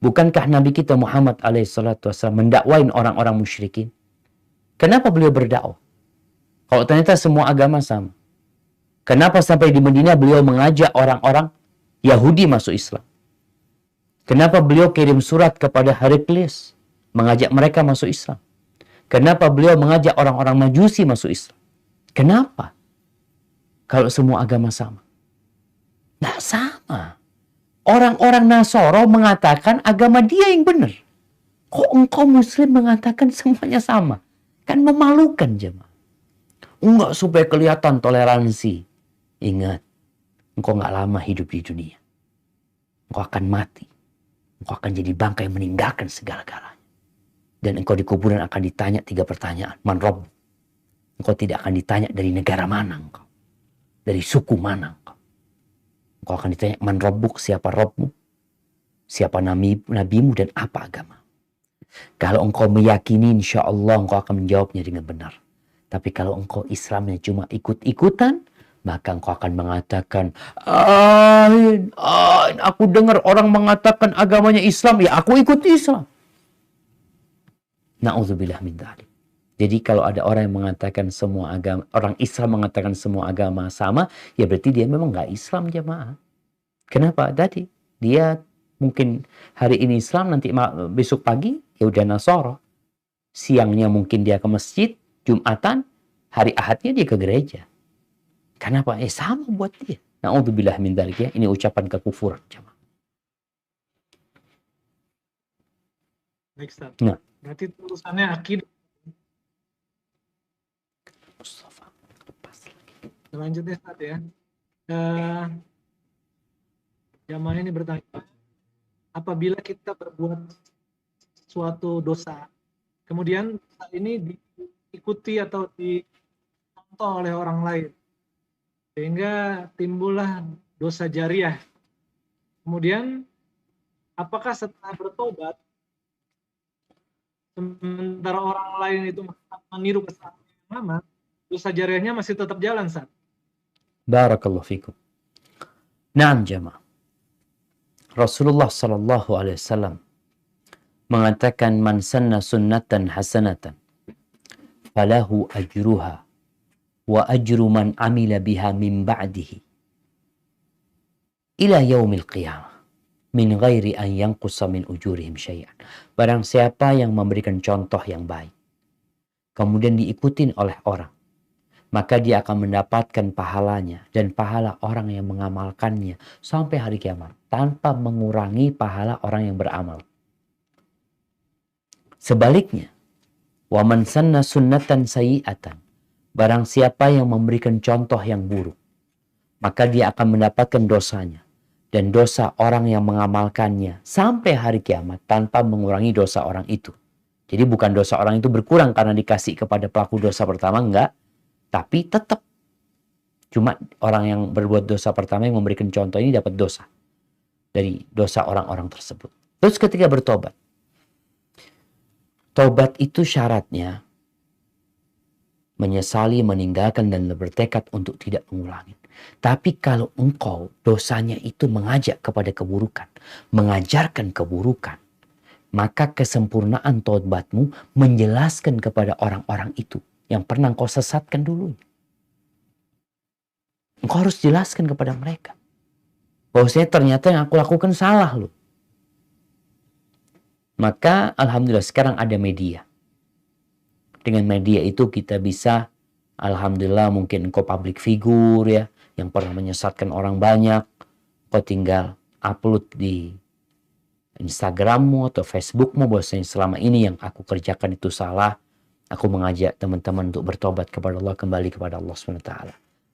Bukankah Nabi kita Muhammad alaihissalam mendakwain orang-orang musyrikin? Kenapa beliau berdakwah? Kalau ternyata semua agama sama, kenapa sampai di Madinah beliau mengajak orang-orang Yahudi masuk Islam? Kenapa beliau kirim surat kepada Heraklius mengajak mereka masuk Islam? Kenapa beliau mengajak orang-orang Majusi masuk Islam? Kenapa? Kalau semua agama sama. Nah, sama. Orang-orang Nasoro mengatakan agama dia yang benar. Kok engkau Muslim mengatakan semuanya sama? Kan memalukan jemaah. Enggak, supaya kelihatan toleransi. Ingat, engkau enggak lama hidup di dunia. Engkau akan mati. Engkau akan jadi bangkai yang meninggalkan segala-galanya. Dan engkau di kuburan akan ditanya 3 pertanyaan. Man Rabb. Engkau tidak akan ditanya dari negara mana engkau. Dari suku mana engkau. Engkau akan ditanya man Rabbuk, siapa Rabbmu. Siapa nabimu dan apa agama. Kalau engkau meyakini, insya Allah engkau akan menjawabnya dengan benar. Tapi kalau engkau Islamnya cuma ikut-ikutan, maka engkau akan mengatakan, aku dengar orang mengatakan agamanya Islam, ya aku ikut Islam. Na'udzubillah min dzalik. Jadi kalau ada orang yang mengatakan semua agama, orang Islam mengatakan semua agama sama, ya berarti dia memang nggak Islam jemaah. Kenapa? Tadi dia mungkin hari ini Islam, nanti besok pagi ya udah Nasara. Siangnya mungkin dia ke masjid, Jumatan, hari Ahadnya dia ke gereja. Kenapa? Sama buat dia. Na'udzubillah min dzalik ya. Ini ucapan kekufuran jemaah. Baik, Ustaz. Nah. Berarti urusannya akidah. Mustafa, lepas lagi. Selanjutnya Ustaz ya. Jamaah ini bertanya, apabila kita berbuat suatu dosa, kemudian dosa ini diikuti atau dicontoh oleh orang lain, sehingga timbullah dosa jariah. Kemudian, apakah setelah bertobat, sementara orang lain itu meniru kesalahan yang lama, dosa jariahnya masih tetap jalan, Ustaz? Barakallahu fikum. Naam jamaah. Rasulullah sallallahu alaihi wasallam mengatakan man sanna sunnatan hasanatan falahu ajruha wa ajru man amila biha min ba'dihi ila yaumil qiyamah min ghairi an yanqusa min ujurihim syai'an. Barang siapa yang memberikan contoh yang baik kemudian diikutin oleh orang, maka dia akan mendapatkan pahalanya dan pahala orang yang mengamalkannya sampai hari kiamat tanpa mengurangi pahala orang yang beramal. Sebaliknya, wa man sanna sunnatan sayyi'atan, barang siapa yang memberikan contoh yang buruk, maka dia akan mendapatkan dosanya dan dosa orang yang mengamalkannya sampai hari kiamat tanpa mengurangi dosa orang itu. Jadi bukan dosa orang itu berkurang karena dikasih kepada pelaku dosa pertama, enggak. Tapi tetap cuma orang yang berbuat dosa pertama yang memberikan contoh ini dapat dosa dari dosa orang-orang tersebut. Terus ketika bertobat, tobat itu syaratnya menyesali, meninggalkan dan bertekad untuk tidak mengulangi. Tapi kalau engkau dosanya itu mengajak kepada keburukan, mengajarkan keburukan, maka kesempurnaan tobatmu menjelaskan kepada orang-orang itu yang pernah engkau sesatkan dulu. Engkau harus jelaskan kepada mereka bahwasanya ternyata yang aku lakukan salah loh. Maka alhamdulillah sekarang ada media. Dengan media itu kita bisa, alhamdulillah, mungkin engkau public figure ya, yang pernah menyesatkan orang banyak, engkau tinggal upload di Instagrammu atau Facebookmu bahwasanya selama ini yang aku kerjakan itu salah, aku mengajak teman-teman untuk bertobat kepada Allah, kembali kepada Allah SWT.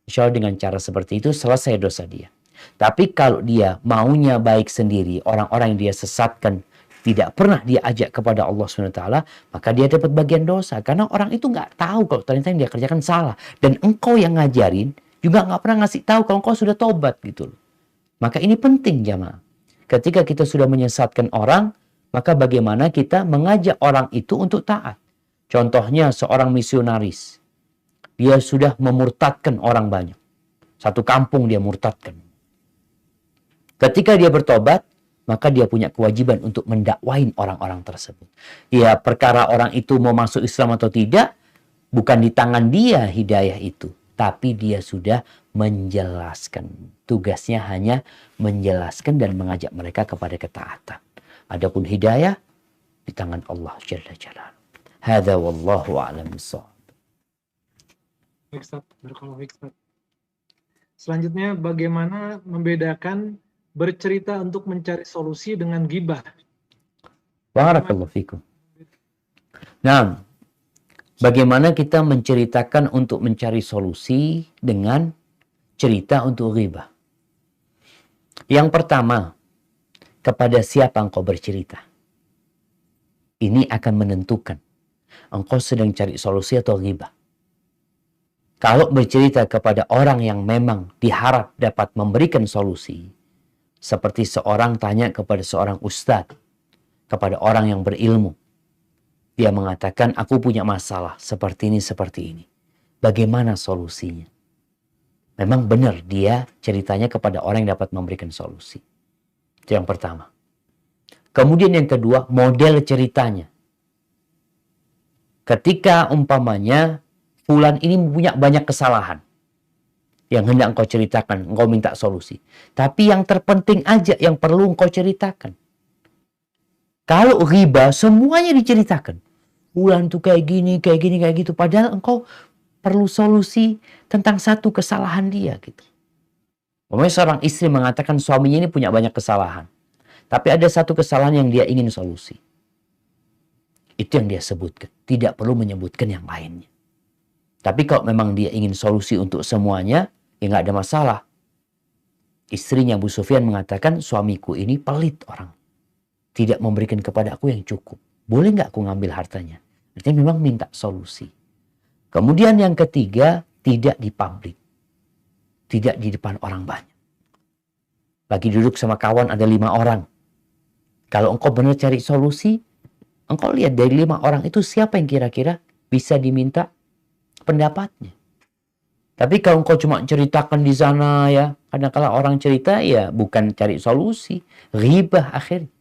Insya Allah dengan cara seperti itu selesai dosa dia. Tapi kalau dia maunya baik sendiri, orang-orang yang dia sesatkan tidak pernah dia ajak kepada Allah SWT, maka dia dapat bagian dosa. Karena orang itu nggak tahu kalau ternyata yang dia kerjakan salah. Dan engkau yang ngajarin juga nggak pernah ngasih tahu kalau engkau sudah tobat gitu loh. Maka ini penting jamaah. Ketika kita sudah menyesatkan orang, maka bagaimana kita mengajak orang itu untuk taat. Contohnya seorang misionaris. Dia sudah memurtadkan orang banyak. Satu kampung dia murtadkan. Ketika dia bertobat, maka dia punya kewajiban untuk mendakwain orang-orang tersebut. Ya, perkara orang itu mau masuk Islam atau tidak, bukan di tangan dia hidayah itu. Tapi dia sudah menjelaskan. Tugasnya hanya menjelaskan dan mengajak mereka kepada ketaatan. Adapun hidayah, di tangan Allah Jalla Jalaluhu. Hadza wallahu a'lam bissawab. Baik, Ustaz. Barakallahu fiik, Ustaz. Selanjutnya, bagaimana membedakan bercerita untuk mencari solusi dengan ghibah? Barakallahu fikum. Nah, bagaimana kita menceritakan untuk mencari solusi dengan cerita untuk ghibah? Yang pertama, kepada siapa engkau bercerita? Ini akan menentukan engkau sedang cari solusi atau ghibah. Kalau bercerita kepada orang yang memang diharap dapat memberikan solusi, seperti seorang tanya kepada seorang ustadz, kepada orang yang berilmu. Dia mengatakan, aku punya masalah seperti ini. Bagaimana solusinya? Memang benar dia ceritanya kepada orang yang dapat memberikan solusi. Itu yang pertama. Kemudian yang kedua, model ceritanya. Ketika umpamanya fulan ini punya banyak kesalahan yang hendak engkau ceritakan, engkau minta solusi. Tapi yang terpenting aja yang perlu engkau ceritakan. Kalau ghibah semuanya diceritakan. Fulan tuh kayak gini, kayak gitu. Padahal engkau perlu solusi tentang satu kesalahan dia gitu. Umpamanya seorang istri mengatakan suaminya ini punya banyak kesalahan. Tapi ada satu kesalahan yang dia ingin solusi. Itu yang dia sebutkan. Tidak perlu menyebutkan yang lainnya. Tapi kalau memang dia ingin solusi untuk semuanya, ya nggak ada masalah. Istrinya Abu Sufyan mengatakan, suamiku ini pelit orang. Tidak memberikan kepada aku yang cukup. Boleh nggak aku ngambil hartanya? Artinya memang minta solusi. Kemudian yang ketiga, tidak di publik. Tidak di depan orang banyak. Lagi duduk sama kawan ada 5 orang. Kalau engkau benar cari solusi, engkau lihat dari 5 orang itu siapa yang kira-kira bisa diminta pendapatnya. Tapi kalau engkau cuma ceritakan di sana ya, kadang-kala orang cerita ya bukan cari solusi, ghibah akhirnya.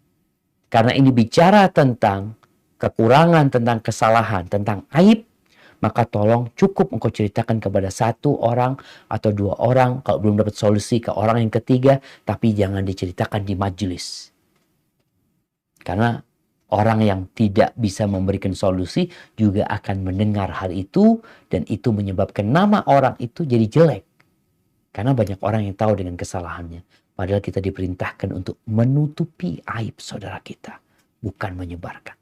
Karena ini bicara tentang kekurangan, tentang kesalahan, tentang aib, maka tolong cukup engkau ceritakan kepada 1 orang atau 2 orang, kalau belum dapat solusi ke orang yang ketiga, tapi jangan diceritakan di majelis. Karena orang yang tidak bisa memberikan solusi juga akan mendengar hal itu dan itu menyebabkan nama orang itu jadi jelek. Karena banyak orang yang tahu dengan kesalahannya. Padahal kita diperintahkan untuk menutupi aib saudara kita, bukan menyebarkan.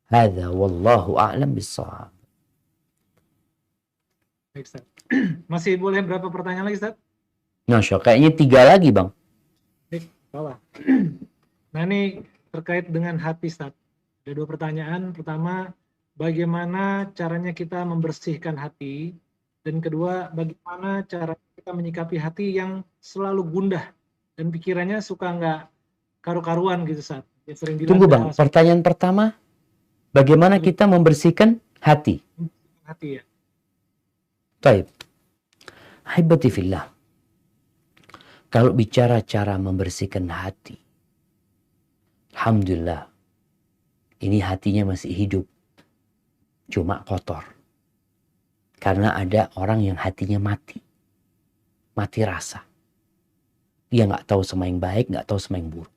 Hadza wallahu a'lam bissawab. Baik, Ustaz. Masih boleh berapa pertanyaan lagi, Ustaz? Masya Allah, kayaknya 3 lagi bang. Baik, bawah. Nah, ini terkait dengan hati, Ustaz. Ada 2 pertanyaan. Pertama, bagaimana caranya kita membersihkan hati? Dan kedua, bagaimana cara kita menyikapi hati yang selalu gundah dan pikirannya suka nggak karu-karuan gitu, Ustaz. Ya, sering Tunggu bang, dilanda pertanyaan pertama, bagaimana kita membersihkan hati? hati ya. Taib. Ahibati fillah. Kalau bicara cara membersihkan hati, alhamdulillah, ini hatinya masih hidup, cuma kotor. Karena ada orang yang hatinya mati rasa. Dia nggak tahu sama yang baik, nggak tahu sama yang buruk.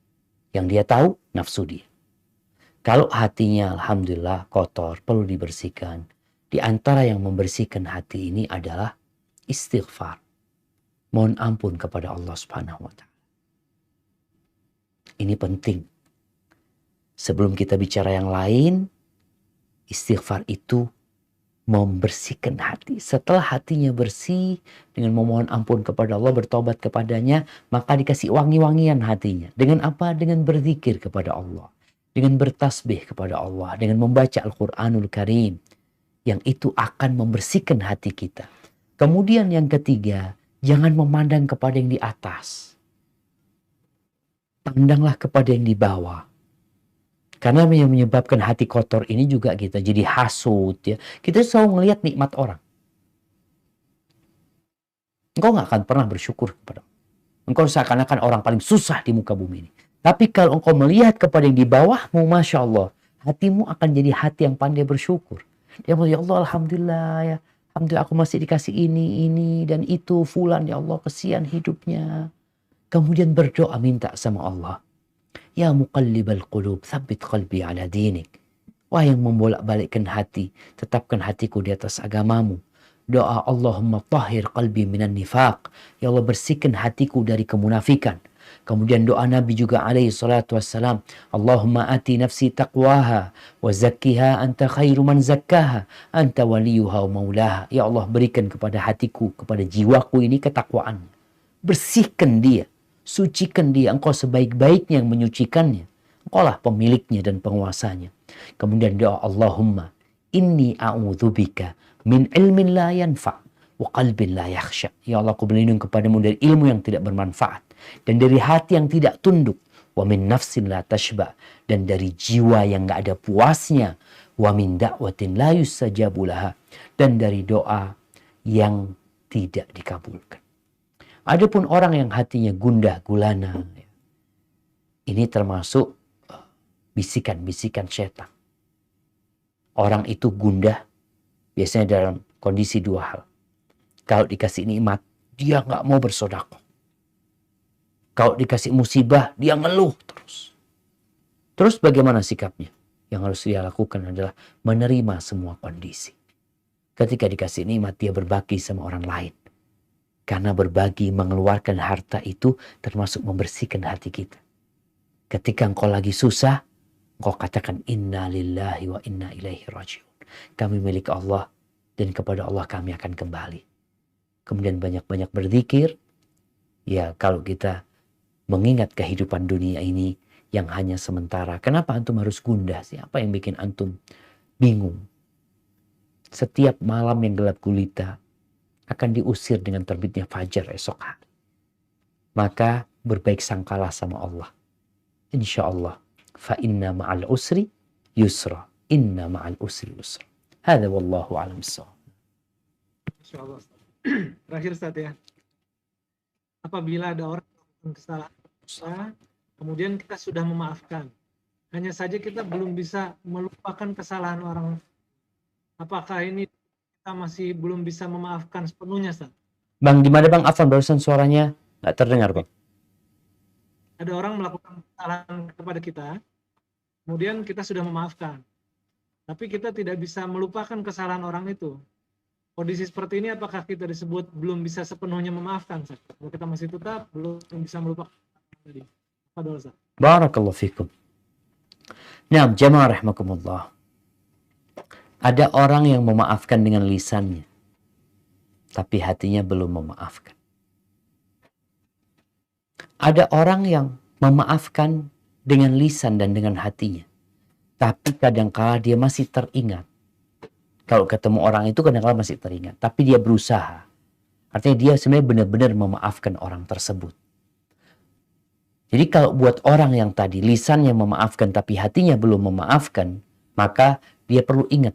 Yang dia tahu nafsu dia. Kalau hatinya alhamdulillah kotor, perlu dibersihkan. Di antara yang membersihkan hati ini adalah istighfar. Mohon ampun kepada Allah Subhanahu wa Ta'ala. Ini penting. Sebelum kita bicara yang lain, istighfar itu membersihkan hati. Setelah hatinya bersih, dengan memohon ampun kepada Allah, bertobat kepadanya, maka dikasih wangi-wangian hatinya. Dengan apa? Dengan berzikir kepada Allah. Dengan bertasbih kepada Allah. Dengan membaca Al-Quranul Karim. Yang itu akan membersihkan hati kita. Kemudian yang ketiga, jangan memandang kepada yang di atas. Pandanglah kepada yang di bawah. Karena yang menyebabkan hati kotor ini juga kita jadi hasut ya. Kita selalu melihat nikmat orang. Engkau nggak akan pernah bersyukur kepada Allah. Engkau seakan-akan orang paling susah di muka bumi ini. Tapi kalau engkau melihat kepada yang di bawahmu, Masya Allah, hatimu akan jadi hati yang pandai bersyukur. Dia bilang, ya Allah, Alhamdulillah ya. Alhamdulillah aku masih dikasih ini, dan itu. Fulan, ya Allah, kesian hidupnya. Kemudian berdoa minta sama Allah. Ya muqallibal qulub, tsabbit qalbi ala dinik. Wah yang membolak-balikkan hati, tetapkan hatiku di atas agamamu. Doa Allahumma tahhir qalbi minan nifaq. Ya Allah bersihkan hatiku dari kemunafikan. Kemudian doa Nabi juga alaihi salatu wassalam. Allahumma ati nafsi taqwaha wa zakkiha anta khairu man zakkaha anta waliyuha wa maulaha. Ya Allah berikan kepada hatiku, kepada jiwaku ini ketakwaan. Bersihkan dia. Sucikan dia, engkau sebaik-baiknya yang menyucikannya. Engkaulah pemiliknya dan penguasanya. Kemudian doa Allahumma inni a'udzubika min ilmin la yanfa' wa qalbin la yakhsha. Ya Allah, aku berlindung kepadamu dari ilmu yang tidak bermanfaat dan dari hati yang tidak tunduk. Wa min nafsin la tashba, dan dari jiwa yang enggak ada puasnya. Wa min da'watin la yustajabu laha, dan dari doa yang tidak dikabulkan. Adapun orang yang hatinya gundah gulana, ini termasuk bisikan-bisikan setan. Orang itu gundah biasanya dalam kondisi dua hal. Kalau dikasih nikmat, dia nggak mau bersedekah. Kalau dikasih musibah, dia ngeluh terus. Terus bagaimana sikapnya? Yang harus dia lakukan adalah menerima semua kondisi. Ketika dikasih nikmat, dia berbagi sama orang lain. Karena berbagi, mengeluarkan harta itu termasuk membersihkan hati kita. Ketika engkau lagi susah, engkau katakan inna lillahi wa inna ilaihi rajiun. Kami milik Allah dan kepada Allah kami akan kembali. Kemudian banyak-banyak berzikir. Ya kalau kita mengingat kehidupan dunia ini yang hanya sementara. Kenapa antum harus gundah sih? Apa yang bikin antum bingung? Setiap malam yang gelap gulita akan diusir dengan terbitnya fajar esok hari. Maka berbaik sangkalah sama Allah. Insya Allah. Fa inna ma'al usri yusra. Inna ma'al usri yusra. Hadha wallahu alam bissawab. Insya Allah. Terakhir Ustaz ya. Apabila ada orang melakukan kesalahan, kemudian kita sudah memaafkan. Hanya saja kita belum bisa melupakan kesalahan orang. Apakah ini kita masih belum bisa memaafkan sepenuhnya, Ustaz? Bang, gimana Bang? Afwan, barusan suaranya nggak terdengar, Bang. Ada orang melakukan kesalahan kepada kita, kemudian kita sudah memaafkan. Tapi kita tidak bisa melupakan kesalahan orang itu. Kondisi seperti ini apakah kita disebut belum bisa sepenuhnya memaafkan, Ustaz? Kalau kita masih tetap belum bisa melupakan tadi. Apa doa, Ustaz? Barakallahu fikum. Nah, jamaah rahimakumullah. Ada orang yang memaafkan dengan lisannya, tapi hatinya belum memaafkan. Ada orang yang memaafkan dengan lisan dan dengan hatinya, tapi kadangkala dia masih teringat. Kalau ketemu orang itu kadangkala masih teringat, tapi dia berusaha. Artinya dia sebenarnya benar-benar memaafkan orang tersebut. Jadi kalau buat orang yang tadi lisannya memaafkan tapi hatinya belum memaafkan, maka dia perlu ingat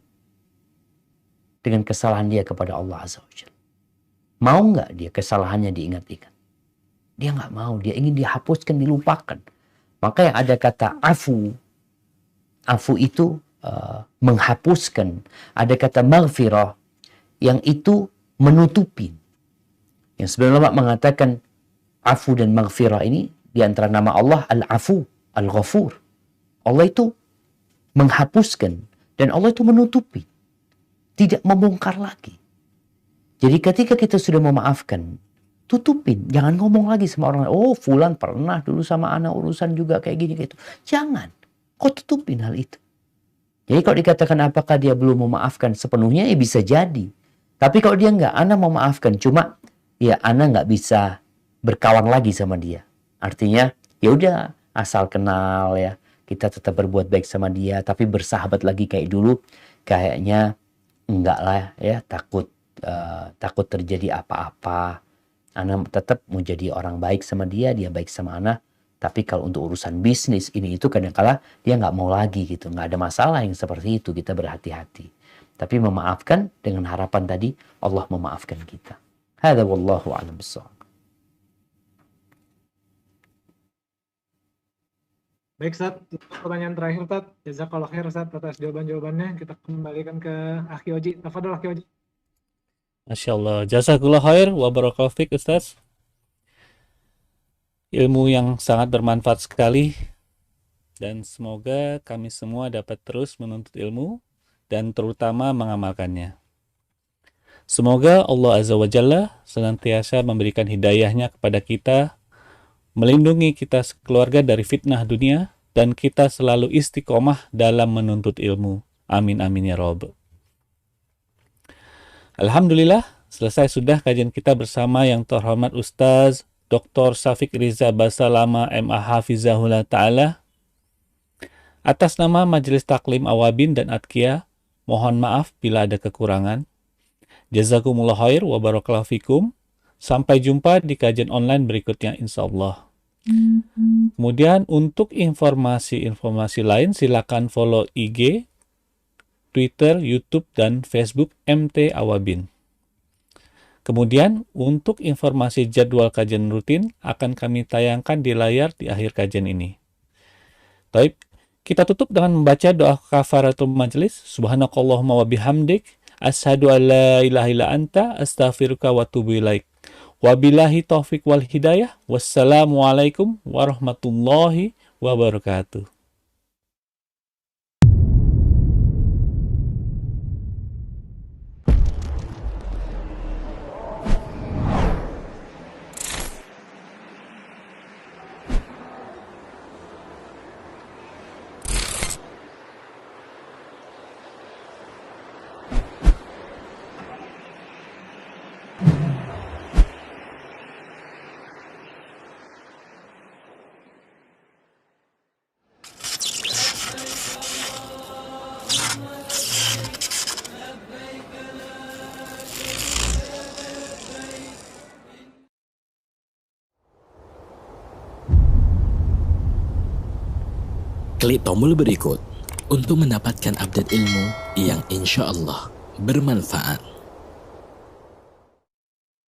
dengan kesalahan dia kepada Allah Azza wa Jalla. Mau nggak dia kesalahannya diingat-ingat? Dia nggak mau, dia ingin dihapuskan, dilupakan. Maka yang ada kata afu. Afu itu menghapuskan. Ada kata maghfirah yang itu menutupi. Yang sebenarnya mengatakan afu dan maghfirah ini di antara nama Allah al-afu, al-ghafur. Allah itu menghapuskan dan Allah itu menutupi. Tidak membongkar lagi. Jadi ketika kita sudah memaafkan, tutupin. Jangan ngomong lagi sama orang lain. Oh, fulan pernah dulu sama anak urusan juga kayak gini gitu. Jangan. kau tutupin hal itu. Jadi kalau dikatakan apakah dia belum memaafkan sepenuhnya, ya bisa jadi. Tapi kalau dia enggak, ana memaafkan, cuma ya ana nggak bisa berkawan lagi sama dia. Artinya ya udah, asal kenal ya, kita tetap berbuat baik sama dia, tapi bersahabat lagi kayak dulu, kayaknya enggak lah ya, takut terjadi apa-apa. Ana tetap mau jadi orang baik sama dia, dia baik sama ana. Tapi kalau untuk urusan bisnis ini itu kadang-kala dia nggak mau lagi gitu. Nggak ada masalah yang seperti itu, kita berhati-hati. Tapi memaafkan dengan harapan tadi Allah memaafkan kita. Hadza wallahu a'lam bissawab. Baik, Ustaz. Pertanyaan terakhir, Ustaz. Jazakallah khair, Ustaz, atas jawaban-jawabannya. Kita kembalikan ke Akhi Oji. Tafadhol, Akhi Oji. Masya Allah. Jazakallah khair wa barakallahu fiik, Ustaz. Ilmu yang sangat bermanfaat sekali. Dan semoga kami semua dapat terus menuntut ilmu dan terutama mengamalkannya. Semoga Allah Azza wa Jalla senantiasa memberikan hidayahnya kepada kita, melindungi kita sekeluarga dari fitnah dunia, dan kita selalu istiqomah dalam menuntut ilmu. Amin amin ya Rabb. Alhamdulillah, selesai sudah kajian kita bersama yang terhormat Ustaz Dr. Syafiq Riza Basalama MA Hafizahullah Ta'ala. Atas nama Majelis Taklim Awabin dan Adkia, mohon maaf bila ada kekurangan. Jazakumullah khair wa barakallahu fikum. Sampai jumpa di kajian online berikutnya insyaallah. Kemudian untuk informasi-informasi lain silakan follow IG, Twitter, YouTube, dan Facebook MT Awabin. Kemudian untuk informasi jadwal kajian rutin akan kami tayangkan di layar di akhir kajian ini. Baik, kita tutup dengan membaca doa kafaratul majelis. Subhanakallahumma wa bihamdik, asyhadu an la ilaha illa anta, astaghfiruka wa atubu ilaik. Wabillahi taufik wal hidayah. Wassalamualaikum warahmatullahi wabarakatuh. Klik tombol berikut untuk mendapatkan update ilmu yang insya Allah bermanfaat.